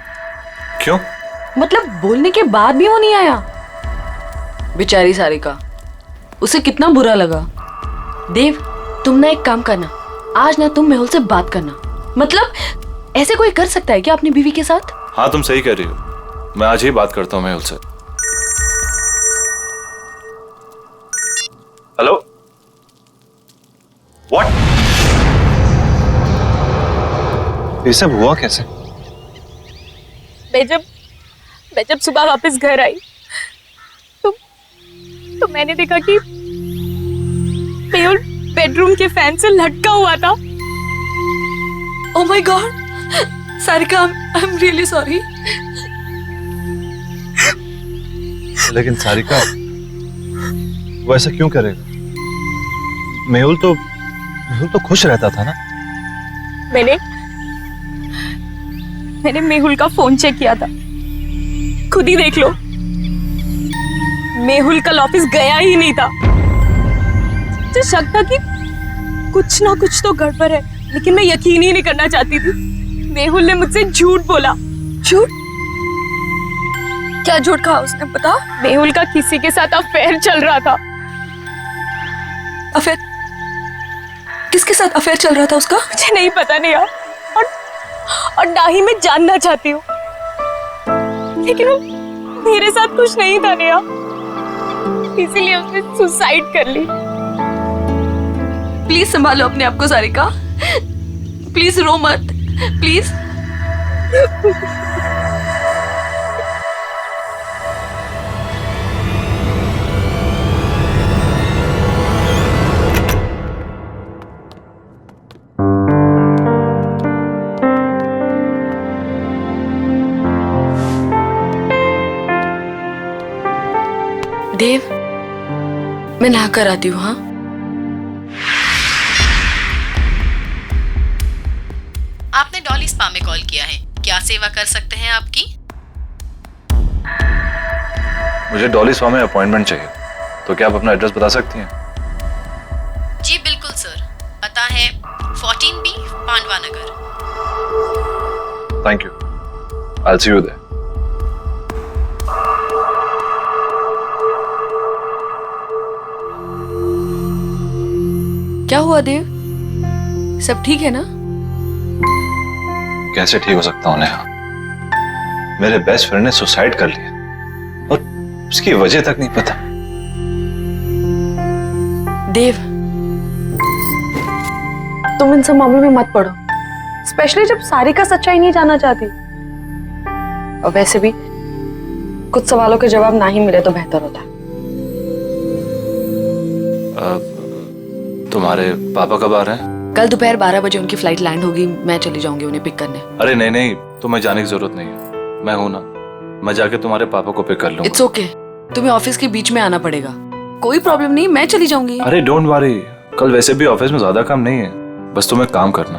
क्यों? मतलब बोलने के बाद भी वो नहीं आया। बेचारी सारिका, उसे कितना बुरा लगा। देव, तुम ना एक काम करना, आज ना तुम मेहुल से बात करना। मतलब ऐसे कोई कर सकता है क्या अपनी बीवी के साथ? हाँ तुम सही कह रही हो, मैं आज ही बात करता हूँ मेहुल से। Hello, what? ये सब हुआ कैसे? मैं जब सुबह वापस घर आई तो मैंने देखा कि मेहुल बेडरूम के फैन से लटका हुआ था। Oh my God, Sarika, I am really sorry. लेकिन सारिका, वो ऐसा क्यों करेगा? मेहुल तो खुश रहता था ना। मैंने मेहुल का फोन चेक किया था, खुद ही देख लो। मेहुल कल ऑफिस गया ही नहीं था। मुझे शक था कि कुछ ना कुछ तो गड़बड़ है, लेकिन मैं यकीन ही नहीं करना चाहती थी। मेहुल ने मुझसे झूठ बोला। झूठ? क्या झूठ कहा उसने, बता? मेहुल का किसी के साथ अफेयर चल रहा था। अफेयर? किसके साथ अफेयर चल रहा था उसका? मुझे नहीं पता नहीं यार, और ना ही मैं जानना चाहती हूँ, लेकिन वो मेरे साथ कुछ नहीं था नेहा, इसीलिए उसने सुसाइड कर ली। प्लीज संभालो अपने आप को सारिका, प्लीज रो मत, प्लीज। देव, मैं नहा कर आती हूँ। हाँ, आपने डॉली स्पा में कॉल किया है, क्या सेवा कर सकते हैं आपकी? मुझे डॉली स्पा में अपॉइंटमेंट चाहिए, तो क्या आप अपना एड्रेस बता सकती हैं? जी बिल्कुल सर, पता है 14B Pandava Nagar. Thank you, I will see you there. क्या हुआ देव, सब ठीक है ना? कैसे ठीक हो सकता हूँ नेहा? मेरे बेस्ट फ्रेंड ने सुसाइड कर लिया और उसकी वजह तक नहीं पता। देव, तुम इन सब मामलों में मत पड़ो, स्पेशली जब सारिका सच्चाई नहीं जानना चाहती। और वैसे भी कुछ सवालों के जवाब ना ही मिले तो बेहतर होता है। तुम्हारे पापा कब आ रहे हैं? कल दोपहर 12 बजे उनकी फ्लाइट लैंड होगी, मैं चली जाऊंगी उन्हें पिक करने। अरे नहीं नहीं, तुम्हें जाने की जरूरत नहीं है, मैं हूं ना, मैं जाके तुम्हारे पापा को पिक कर लूंगा। इट्स ओके, तुम्हें ऑफिस के बीच में आना पड़ेगा, कोई प्रॉब्लम नहीं, मैं चली जाऊंगी। अरे डोंट वरी, कल वैसे भी ऑफिस में ज्यादा काम नहीं है, बस तुम्हें काम करना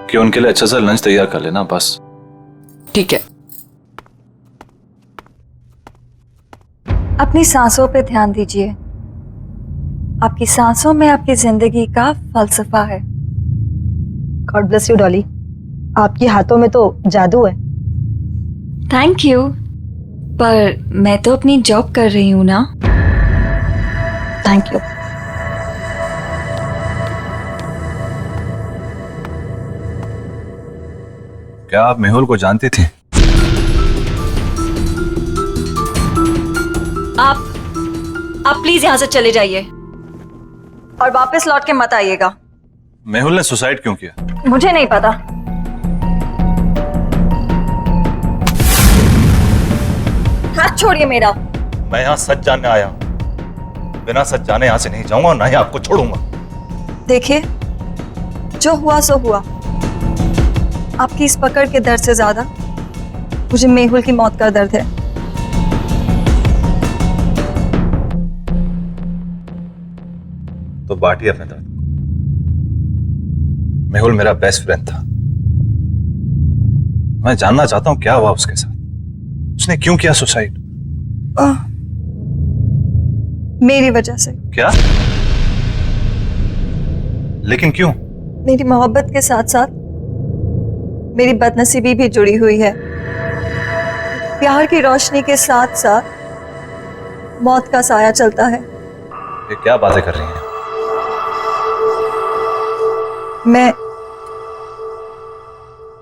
कि उनके लिए अच्छा सा लंच तैयार कर लेना बस। ठीक है। अपनी सांसों पे ध्यान दीजिए, आपकी सांसों में आपकी जिंदगी का फलसफा है। गॉड ब्लेस यू डॉली, आपके हाथों में तो जादू है। थैंक यू, पर मैं तो अपनी जॉब कर रही हूँ ना। Thank you. क्या आप मेहुल को जानती थी? आप प्लीज यहाँ से चले जाइए और वापस लौट के मत आइएगा। मेहुल ने सुसाइड क्यों किया? मुझे नहीं पता। हाथ छोड़िए मेरा। मैं यहाँ सच जानने आया हूँ, बिना सच जाने यहाँ से नहीं जाऊंगा और ना ही आपको छोड़ूंगा। देखिए, जो हुआ सो हुआ। आपकी इस पकड़ के दर्द से ज्यादा मुझे मेहुल की मौत का दर्द है। तो बांटिए अपने दर्द। मेहुल मेरा बेस्ट फ्रेंड था, मैं जानना चाहता हूं क्या हुआ उसके साथ, उसने क्यों किया सुसाइड? मेरी वजह से। क्या? लेकिन क्यों? मेरी मोहब्बत के साथ साथ मेरी बदनसीबी भी जुड़ी हुई है। प्यार की रोशनी के साथ साथ मौत का साया चलता है। ये क्या बातें कर रही हैं?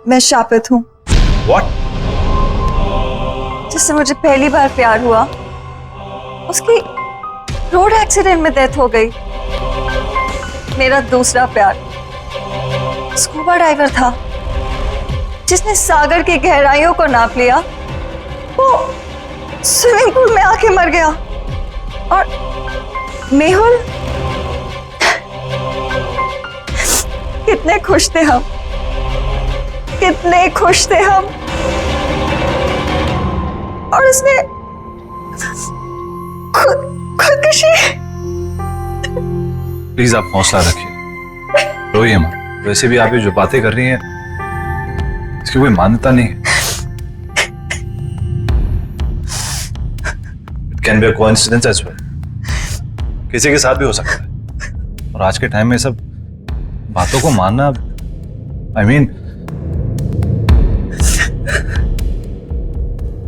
मैं शापित हूं। What? जिससे मुझे पहली बार प्यार हुआ, उसकी रोड एक्सीडेंट में डेथ हो गई। मेरा दूसरा प्यार स्कूबा डाइवर था, जिसने सागर की गहराइयों को नाप लिया। वो स्विमिंग पूल में आके मर गया। और मेहुल, कितने खुश थे हम, कितने खुश थे हम। और उसने खुदकुशी। प्लीज आप हौसला रखिए, रोइए मत। वैसे भी आप ये जो बातें कर रही हैं इसकी कोई मान्यता नहीं। It can be a coincidence as well, किसी के साथ भी हो सकता है। और आज के टाइम में सब बातों को मानना, I mean,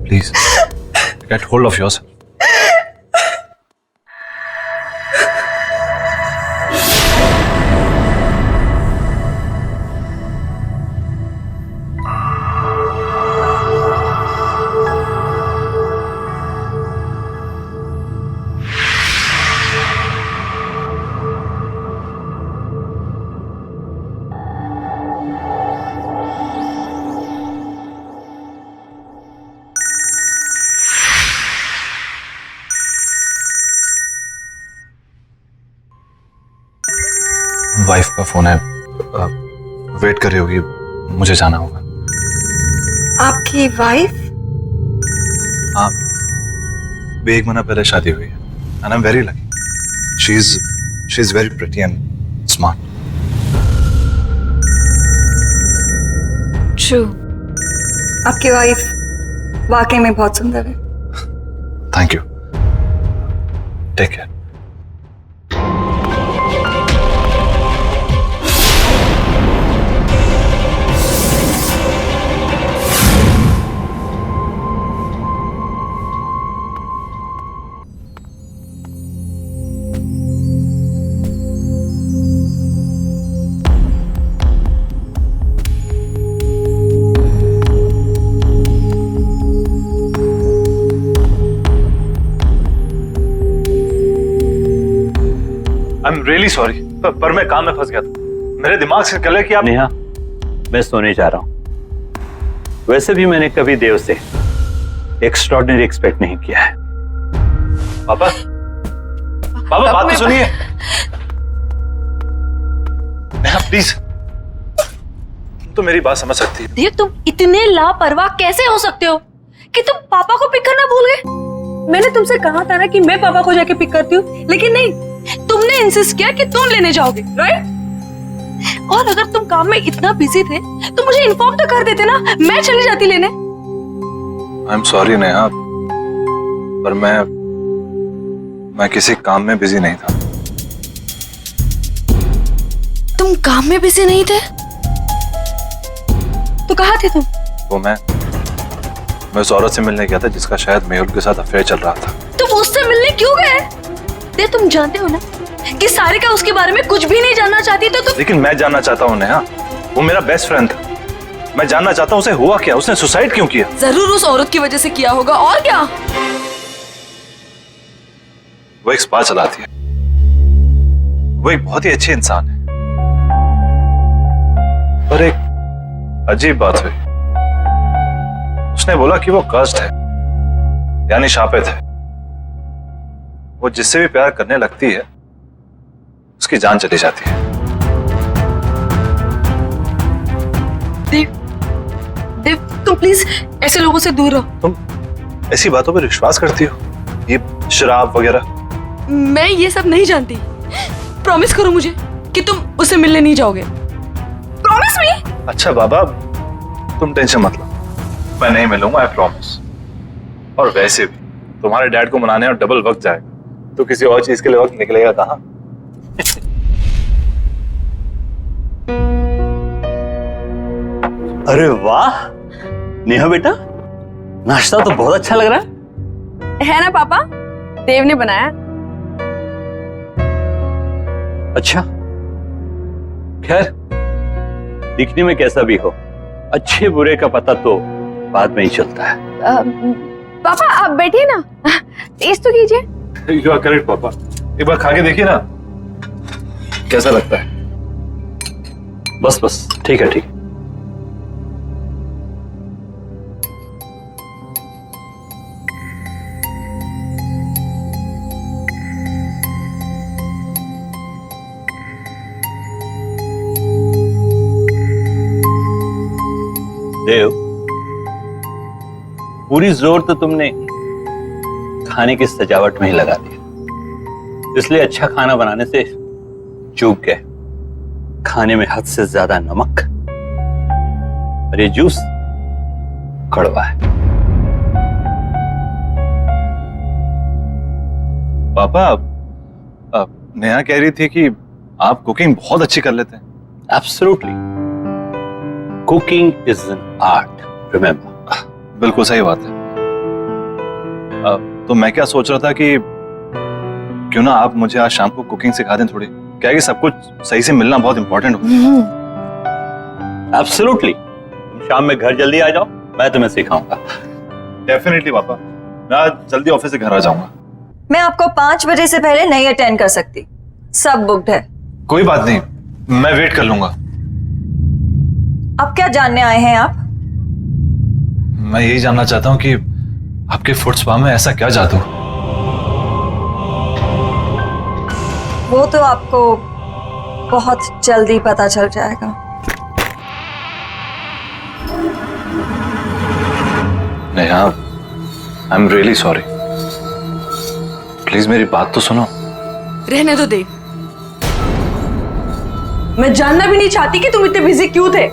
please get hold of yourself. Wife का फोन है, वेट कर रही होगी, मुझे जाना होगा। आपकी वाइफ? हाँ, भी 1 महीना पहले शादी हुई है। And I am very lucky. She is very pretty and smart. True, आपकी वाइफ वाकई में बहुत सुंदर है। Thank you, take care. I am really sorry, पर मैं काम में फंस गया था। मेरे दिमाग से निकल कि आप। नेहा, मैं सोने जा रहा हूं। वैसे भी मैंने कभी देव से एक्स्ट्रॉर्डिनरी एक्सपेक्ट नहीं किया है। पापा, पापा बात तो सुनिए। प्लीज, तो मेरी बात समझ सकती है। देव, तुम इतने लापरवाह कैसे हो सकते हो कि तुम पापा को पिक करना भूल गए? मैंने तुमसे कहा था ना कि मैं पापा को जाके पिक करती हूँ, लेकिन नहीं, तुमने इंसिस्ट किया कि तुम लेने जाओगे, राइट? और अगर तुम काम में इतना बिजी थे तो मुझे इन्फॉर्म तो कर देते ना, मैं चली जाती लेने। आई एम सॉरी नेहा, पर मैं किसी काम में बिजी नहीं था। तुम काम में बिजी नहीं थे तो कहाँ थे तुम? वो मैं उस औरत से मिलने गया था जिसका शायद मेहुल के साथ अफेयर चल रहा था। तुम उससे मिलने क्यों गए? देव, तुम जानते हो ना कि सारिका उसके बारे में कुछ भी नहीं जानना चाहती, तो तुम... लेकिन मैं जानना चाहता हूँ नेहा, वो मेरा बेस्ट फ्रेंड था। मैं जानना चाहता हूँ उसे हुआ क्या, उसने सुसाइड क्यों किया? जरूर उस औरत की वजह से किया होगा, और क्या? वो एक स्पा चलाती है, वो एक बहुत ही अच्छी इंसान है, पर एक अजीब बात हुई। उसने बोला कि वो कर्स्ड है, यानी शापित है। वो जिससे भी प्यार करने लगती है उसकी जान चली जाती है। देव, तुम प्लीज ऐसे लोगों से दूर रहो। तुम ऐसी बातों पर विश्वास करती हो, ये शराब वगैरह? मैं ये सब नहीं जानती। प्रॉमिस करो मुझे कि तुम उसे मिलने नहीं जाओगे। Promise me? अच्छा बाबा, तुम टेंशन मत लो, मैं नहीं मिलूंगा, आई प्रॉमिस। और वैसे भी तुम्हारे डैड को मनाने और डबल वक्त जाएगा, तो किसी और चीज के लिए वक्त निकलेगा कहाँ? अरे वाह नेहा बेटा, नाश्ता तो बहुत अच्छा लग रहा है ना पापा? देव ने बनाया। अच्छा, खैर दिखने में कैसा भी हो, अच्छे बुरे का पता तो बाद में ही चलता है। पापा आप बैठिए ना, टेस्ट तो कीजिए। यू आर करेक्ट पापा, एक बार खा के देखिए ना कैसा लगता है। बस ठीक है, ठीक है। देव, पूरी जोर तो तुमने खाने की सजावट में ही लगा दिया, इसलिए अच्छा खाना बनाने से चूक गए। खाने में हद से ज्यादा नमक और ये जूस कड़वा है। पापा, नेहा कह रही थी कि आप कुकिंग बहुत अच्छी कर लेते हैं। Absolutely, cooking is an art, remember. बिल्कुल सही बात है। तो मैं क्या सोच रहा था कि क्यों ना आप मुझे आज शाम को कुकिंग सिखा दें थोड़ी, क्या है कि सब कुछ सही से मिलना बहुत इंपॉर्टेंट होता है। एब्सोल्युटली, तुम शाम में घर जल्दी आ जाओ, मैं तुम्हें सिखाऊंगा। डेफिनेटली पापा, मैं आज जल्दी ऑफिस से घर आ जाऊंगा। मैं आपको 5 बजे से पहले नहीं अटेंड कर सकती, सब बुक्ड है। कोई बात नहीं, मैं वेट कर लूंगा। अब क्या जानने आए हैं आप? मैं यही जानना चाहता हूँ कि आपके फुट स्पा में ऐसा क्या जादू? वो तो आपको बहुत जल्दी पता चल जाएगा। नेहा, आई एम रियली सॉरी, प्लीज मेरी बात तो सुनो। रहने दो देव, मैं जानना भी नहीं चाहती कि तुम इतने बिजी क्यों थे।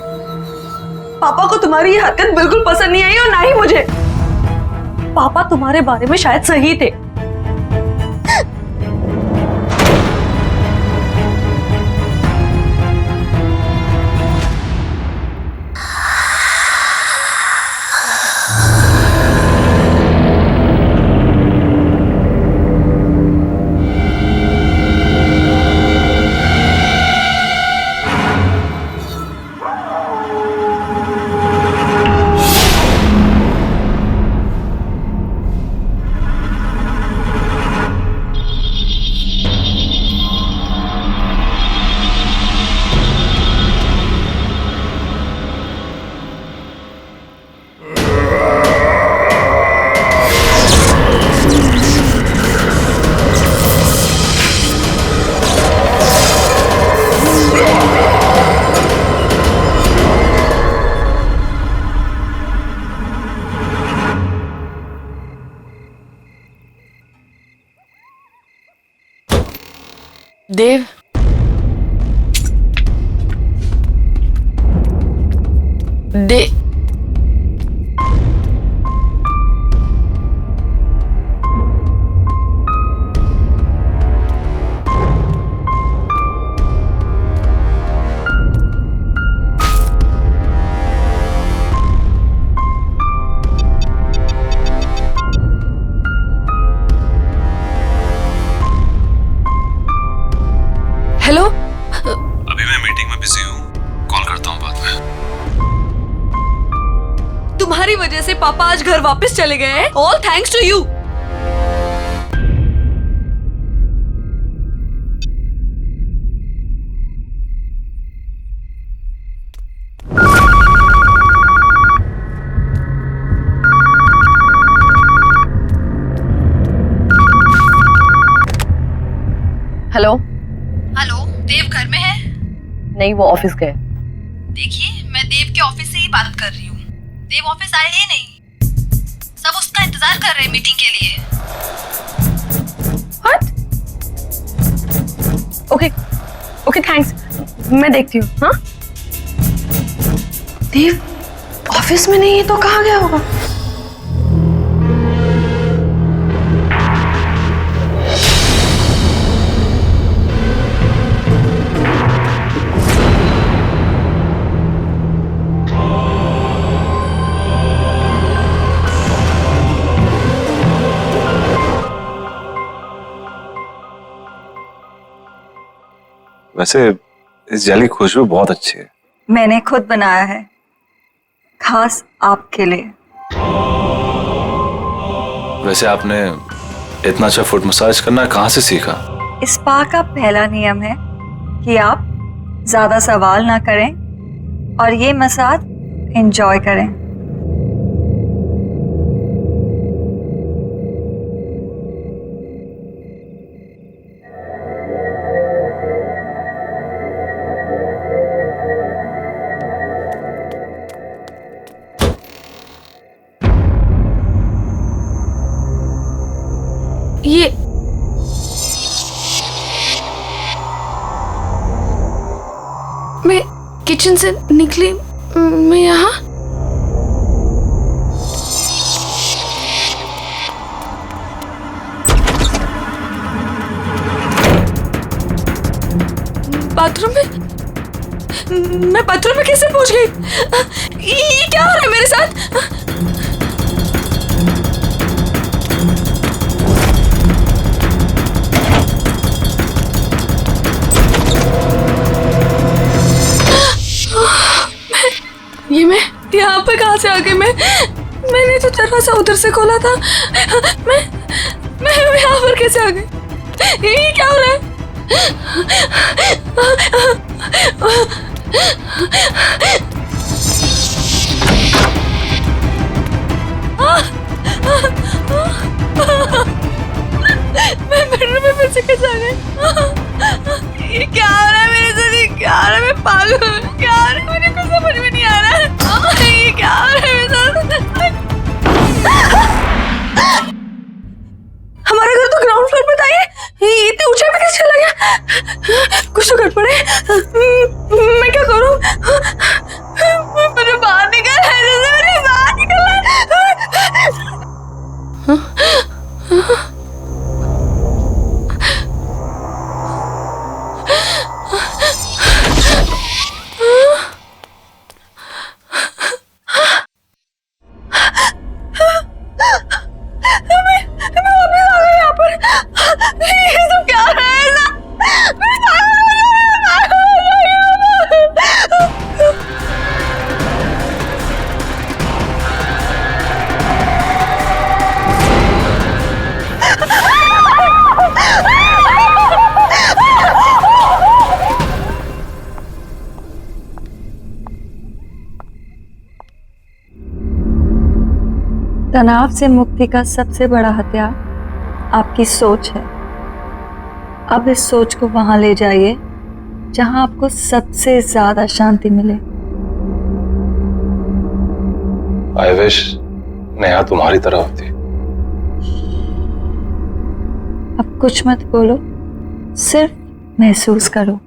पापा को तुम्हारी ये हरकत बिल्कुल पसंद नहीं आई और ना ही मुझे। पापा तुम्हारे बारे में शायद सही थे। देव, हेलो। अभी मैं मीटिंग में बिजी हूँ, कॉल करता हूँ बाद में। तुम्हारी वजह से पापा आज घर वापस चले गए हैं। All thanks to you. Hello. Hello, Dev घर में है? नहीं, वो ऑफिस गए। देखिए, मैं देव के ऑफिस से ही बात कर रही हूँ। देव ऑफिस आए ही नहीं। सब उसका इंतजार कर रहे हैं मीटिंग के लिए। ओके ओके, थैंक्स, मैं देखती हूँ। हाँ, देव ऑफिस में नहीं है तो कहाँ गया होगा? वैसे इस जेली की खुशबू बहुत अच्छी है। मैंने खुद बनाया है, खास आपके लिए। वैसे आपने इतना अच्छा फुट मसाज करना कहाँ से सीखा? इस स्पा का पहला नियम है कि आप ज्यादा सवाल ना करें और ये मसाज एंजॉय करें। ये मैं किचन से निकली, मैं यहाँ बाथरूम में, मैं बाथरूम में कैसे पहुंच गई? ये क्या हो रहा है मेरे साथ? ये मैं यहाँ पे कहाँ से आ गई? मैंने तो दरवाजा उधर से खोला था। मैं यहाँ पर कैसे आ गई? ये क्या हो रहा है? मैं बेडरूम में फिर से कैसे आ गई? ये क्या हो रहा है मेरे साथ? ये क्या हो रहा है? मैं पागल हूँ। क्या हो रहा है? मुझे कुछ समझ में नहीं आ रहा है। ये क्या हो रहा है मेरे साथ? हमारा घर तो ग्राउंड फ्लोर पे था। ये इतने ऊंचाई पे कैसे चला गया? कुछ तो गड़बड़ है। मैं क्या करूँ? मुझे बाहर निकलना है। मुझे बाहर निकलना है। तनाव से मुक्ति का सबसे बड़ा हथियार आपकी सोच है। अब इस सोच को वहां ले जाइए जहां आपको सबसे ज्यादा शांति मिले। आई विश नेहा तुम्हारी तरह होती। अब कुछ मत बोलो, सिर्फ महसूस करो।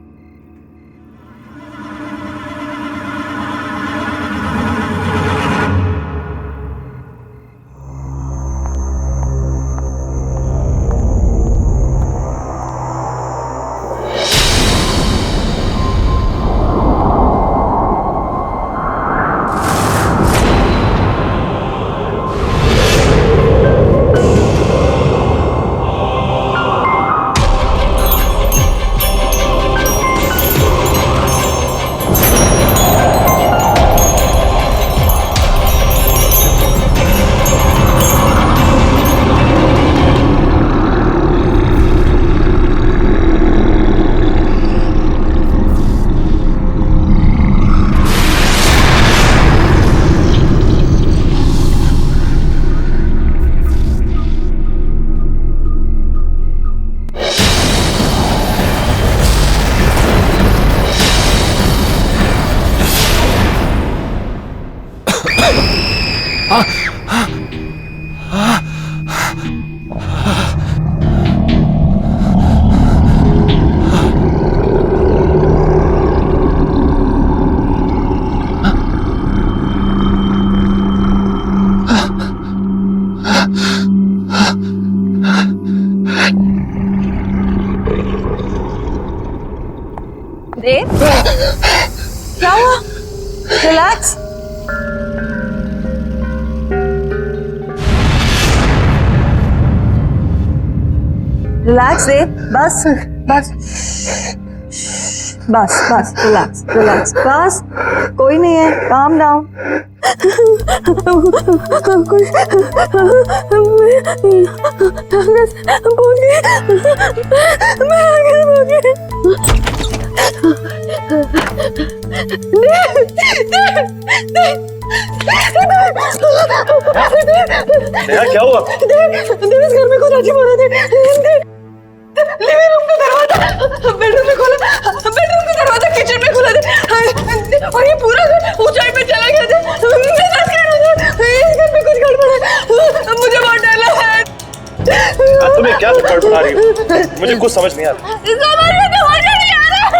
देव, क्या हुआ? रिलैक्स। रिलैक्स देव, बस बस बस बस रिलैक्स रिलैक्स, बस कोई नहीं है, काम डाउन। क्या हुआ? देव इस घर में कुछ अजीब हो रहा था। लिविंग रूम का दरवाजा बेडरूम में खोला, बेडरूम का दरवाजा किचन में खुला था और ये पूरा घर ऊंचाई पे चला गया था। मैं डर गया था, इस घर में कुछ गड़बड़ है, मुझे बहुत डर लगा है। तुम्हें क्या गड़बड़ा रही हो? मुझे कुछ समझ नहीं आ रहा। समझ नहीं आ रहा।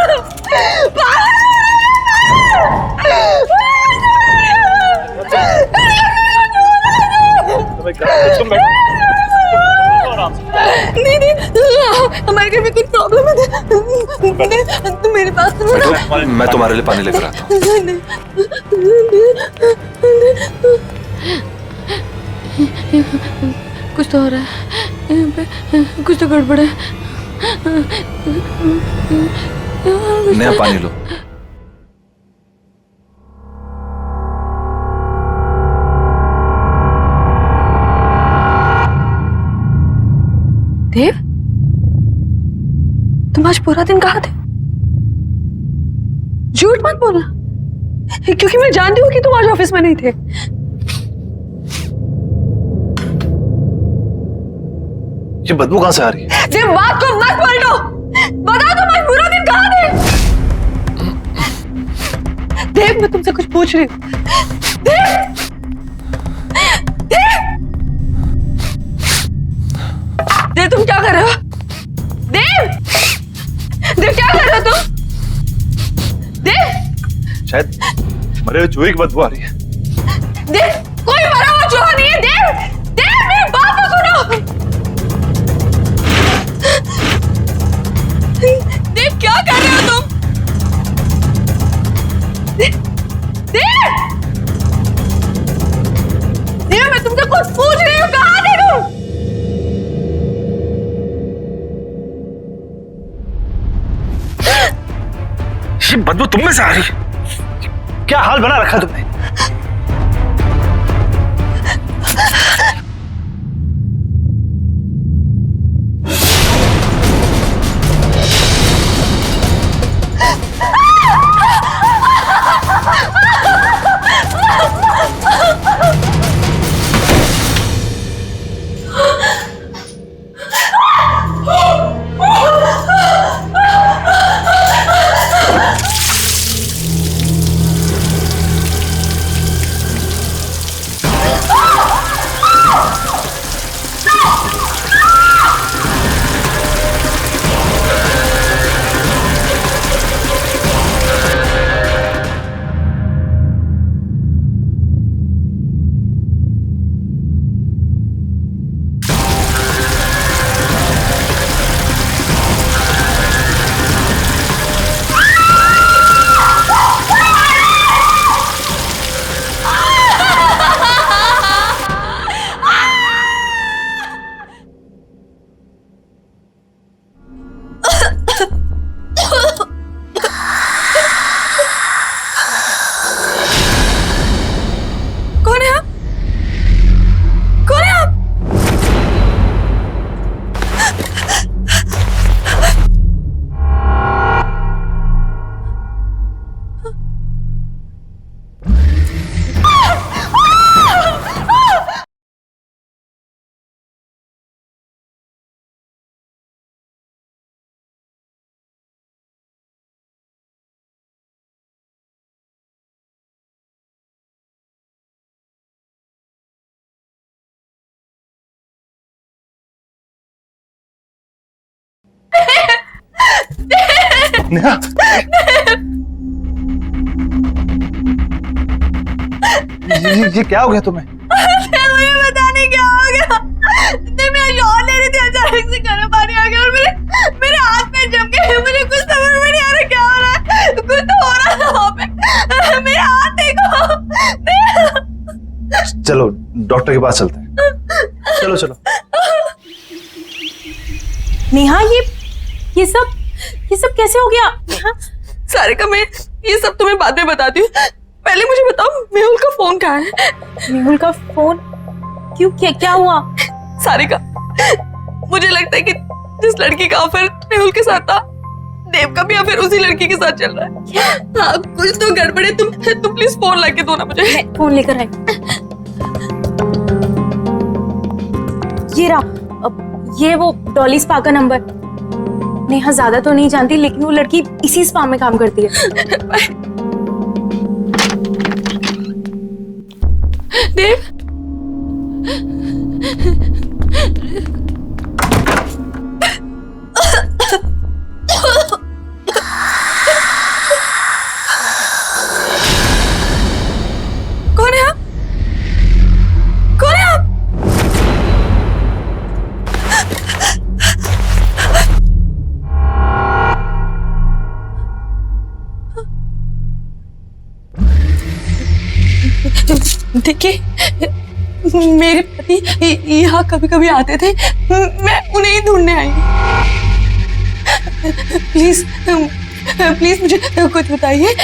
नहीं हमारे घर में कुछ प्रॉब्लम है, तुम मेरे पास मैं तुम्हारे लिए पानी लेकर आता हूँ। कुछ तो हो रहा है यहाँ पे, कुछ तो गड़बड़ है। नया पानी लो। देव, तुम आज पूरा दिन कहाँ थे? झूठ मत बोलना, क्योंकि मैं जानती हूँ कि तुम आज ऑफिस में नहीं थे। ये बदबू कहाँ से आ रही है? देव, बात को मत पलटो, बताओ तुम आज पूरा दिन कहाँ थे? देव, मैं तुमसे कुछ पूछ रही हूँ। देव, देव, देव, तुम क्या कर रहे हो? देव, देव, क्या कर रहे हो तुम? देव, शायद मरे हुए चूहे की बदबू आ रही है। देव, कोई मरा हुआ चूहा नहीं है। देव, देव, मेरी बात तो सुनो। देव, क्या कर रहे हो तुम? देव, देव, देव, मैं तुमसे कुछ पूछ रही हूँ, कहाँ थे तुम? ये बदबू तुम में से आ रही है? क्या हाल बना रखा तुमने? नेहा ये क्या हो गया तुम्हें? मुझे पता नहीं क्या हो गया। मैं शॉट ले रही थी, अचानक से गर्म पानी आ गया और मेरे हाथ में जम गए। मुझे कुछ समझ में नहीं आ रहा क्या हो रहा है। कुछ तो हो रहा था वहाँ पे। मेरे हाथ देखो। चलो डॉक्टर के पास चलते हैं। चलो चलो। नेहा ये सब कैसे हो गया? सारिका, मैं ये सब तुम्हें बाद में बताती हूँ। पहले मुझे बताओ मेहुल का फोन कहाँ है? मेहुल का फोन? क्यों, क्या हुआ? सारिका, मुझे लगता है कि जिस लड़की का अफेयर मेहुल के साथ था, देव का भी अफेयर उसी लड़की के साथ चल रहा है। हाँ, कुछ तो गड़बड़ है। तुम प्लीज फोन लाके दो ना मुझे। फोन लेकर आई। ये रहा, ये वो डॉली स्पा का नंबर। नेहा ज्यादा तो नहीं जानती, लेकिन वो लड़की इसी स्पा में काम करती है। देव, कौन है आप? कौन है आप? देखिए, मेरे पति यहाँ कभी कभी आते थे। मैं उन्हें ही ढूंढने आई हूँ। प्लीज प्लीज मुझे कुछ बताइए।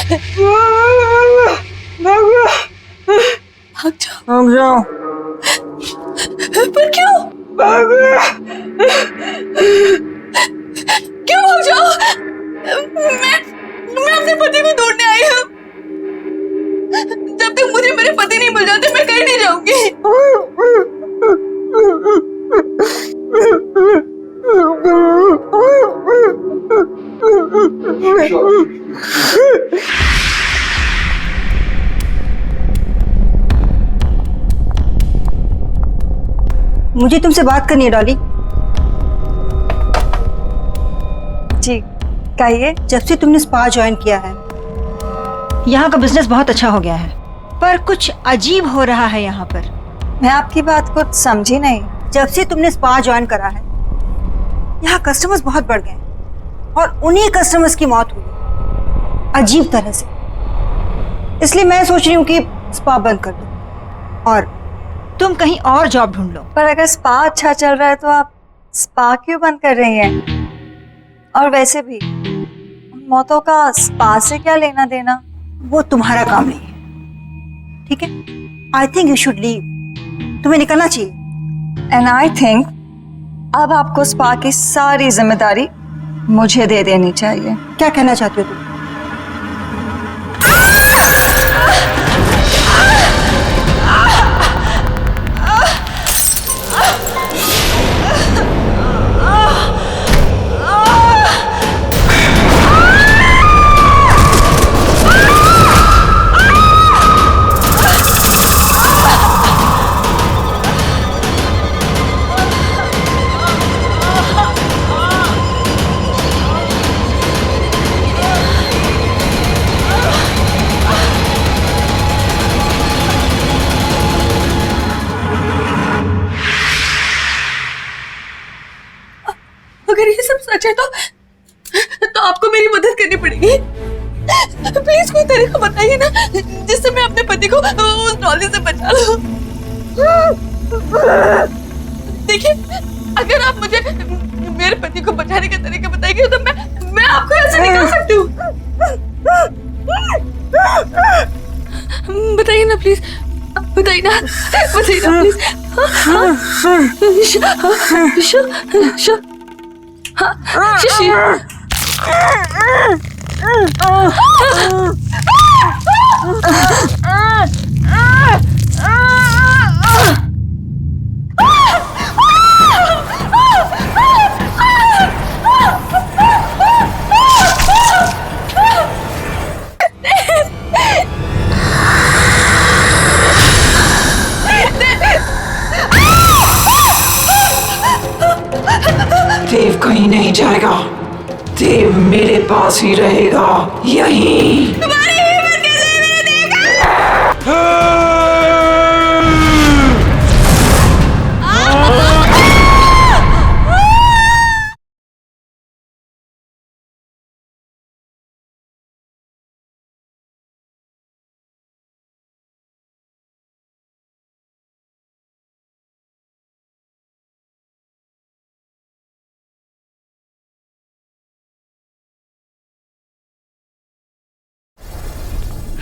भाग जाओ। पर क्यों? क्यों भाग जाओ? मैं अपने पति को ढूंढने आई हूँ। जब तक मुझे मेरे पति नहीं मिल जाते, मैं कहीं नहीं जाऊंगी। मुझे तुमसे बात करनी है डॉली। जी कहिए। जब से तुमने स्पा ज्वाइन किया है, यहाँ का बिजनेस बहुत अच्छा हो गया है, पर कुछ अजीब हो रहा है यहाँ पर। मैं आपकी बात को समझी नहीं। जब से तुमने स्पा ज्वाइन करा है, यहाँ कस्टमर्स बहुत बढ़ गए और उन्हीं कस्टमर्स की मौत हुई अजीब तरह से। इसलिए मैं सोच रही हूँ कि स्पा बंद कर दो और तुम कहीं और जॉब ढूंढ लो। पर अगर स्पा अच्छा चल रहा है तो आप स्पा क्यों बंद कर रही हैं? और वैसे भी मौतों का स्पा से क्या लेना देना, वो तुम्हारा काम नहीं है। ठीक है, I think you should leave. तुम्हें निकलना चाहिए। एंड आई थिंक अब आपको स्पा की सारी जिम्मेदारी मुझे दे देनी चाहिए। क्या कहना चाहती हो तुम? अगर ये सब सच है तो आपको मेरी मदद करनी पड़ेगी। प्लीज कोई तरीका बताइए ना, जिससे मैं अपने पति को उस डॉली से बचा लूं। देखिए, अगर आप मुझे मेरे पति को बचाने का तरीका बताएंगे तो मैं आपको ऐसे निकाल सकती हूँ। बताइए ना प्लीज, बताइए ना प्लीज। देव कहीं नहीं जाएगा। देव मेरे पास ही रहेगा, यहीं। तुम्हारी हिम्मत कैसे है मेरे देव का?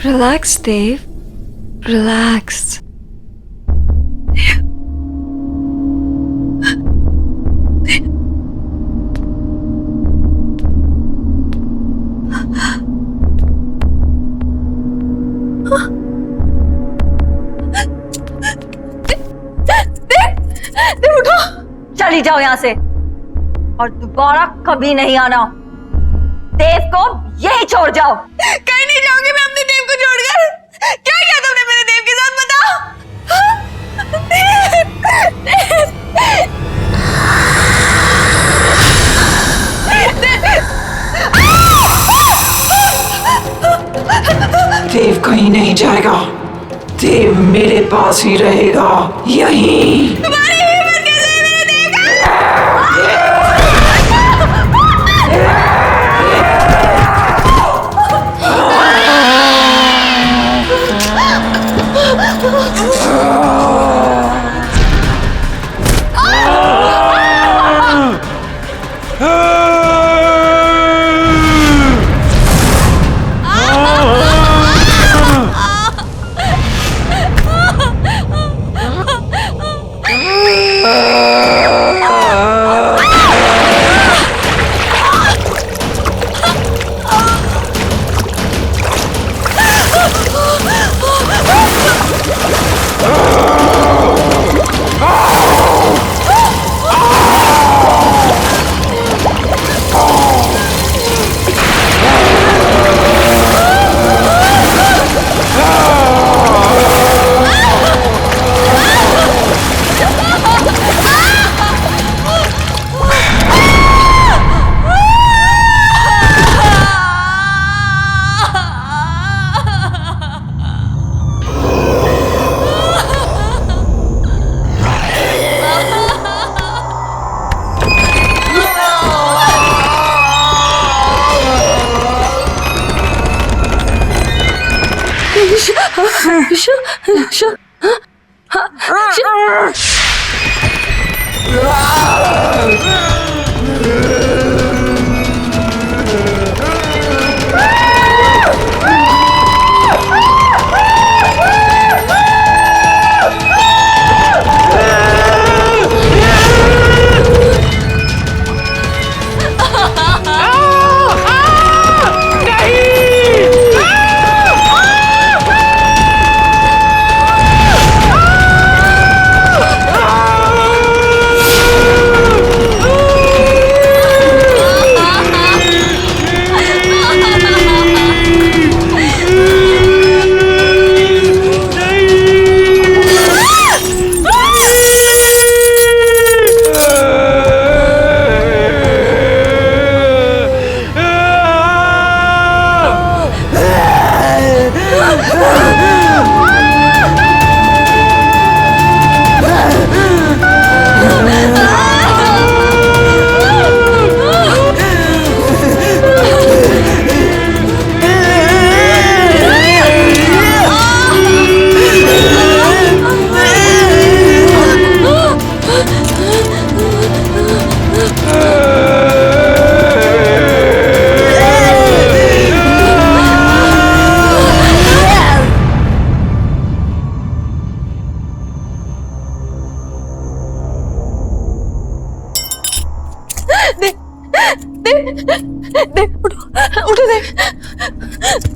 रिलैक्स देव, रिलैक्स। उठो, चली जाओ यहाँ से और दोबारा कभी नहीं आना। देव को यही छोड़ जाओ। कहीं नहीं जाऊंगी मैं अपने देव को छोड़कर। क्या किया तुमने मेरे देव के साथ, बताओ। देव कहीं नहीं जाएगा, देव मेरे पास ही रहेगा, यहीं। तुम्हारी हिम्मत कैसे है मेरे देव का?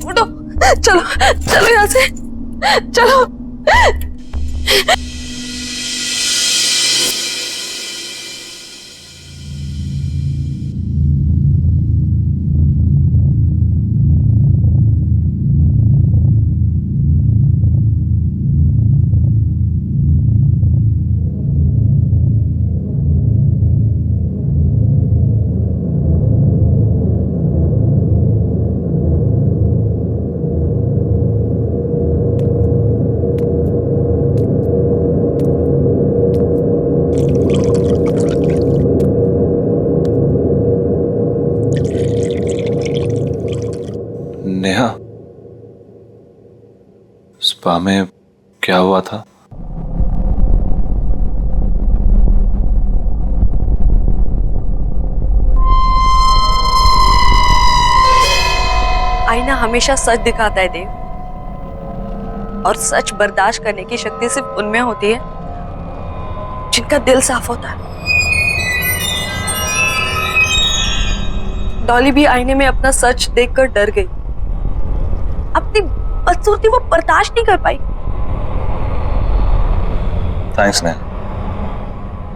उठो, चलो चलो यहाँ से, चलो। नेहा, स्पा में क्या हुआ था? आईना हमेशा सच दिखाता है देव, और सच बर्दाश्त करने की शक्ति सिर्फ उनमें होती है जिनका दिल साफ होता है। डॉली भी आईने में अपना सच देखकर डर गई। अपनी बदसूरती वो बर्दाश्त नहीं कर पाई। थैंक्स नेहा,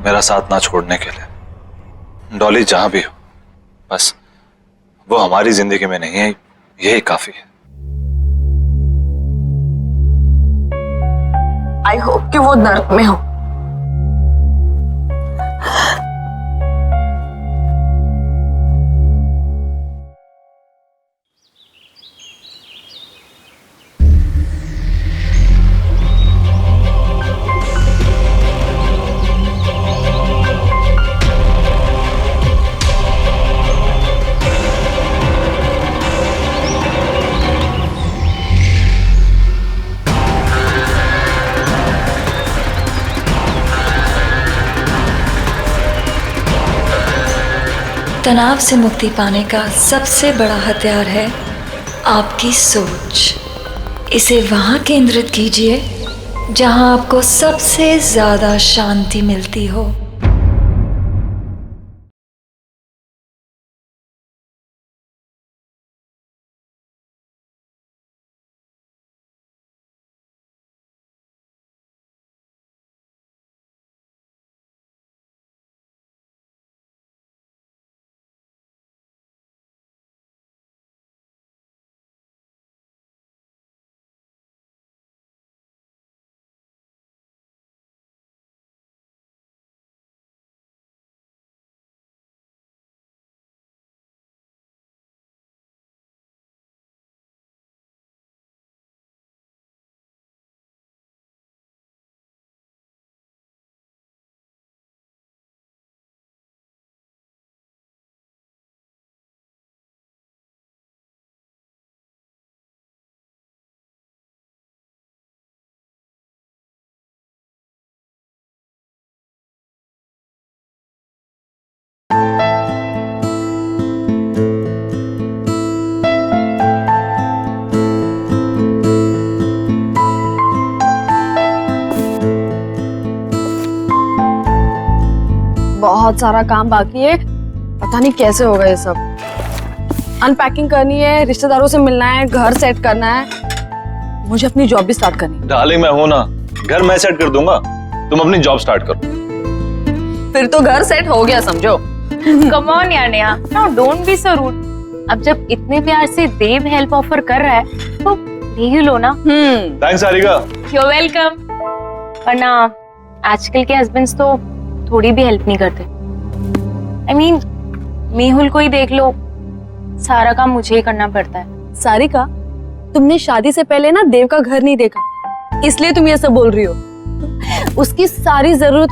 मेरा साथ ना छोड़ने के लिए। डॉली जहां भी हो, बस वो हमारी जिंदगी में नहीं है, यही काफी है। आई होप कि वो नर्क में हो। तनाव से मुक्ति पाने का सबसे बड़ा हथियार है आपकी सोच। इसे वहाँ केंद्रित कीजिए जहाँ आपको सबसे ज़्यादा शांति मिलती हो। बहुत सारा काम बाकी है, पता नहीं कैसे होगा ये सब। अनपैकिंग करनी है, रिश्तेदारों से मिलना है, घर सेट करना है, मुझे अपनी जॉब भी स्टार्ट करनी है। डार्लिंग मैं हूं ना, घर मैं सेट कर दूंगा, तुम अपनी जॉब स्टार्ट करो। फिर तो घर सेट हो गया समझो। कम ऑन यार Neha, now don't be so rude. अब जब इतने प्यार से देव हेल्प ऑफर कर रहा है तो ले ही लो ना। थैंक्स सारिका। You welcome. वरना आजकल के हस्बैंड्स तो थोड़ी भी हेल्प नहीं करते। I mean, मेहुल को ही देख लो, सारा काम मुझे ही करना पड़ता है। सारिका, तुमने शादी से पहले ना देव का घर नहीं देखा, इसलिए तुम ये सब बोल रही हो। उसकी सारी जरूरत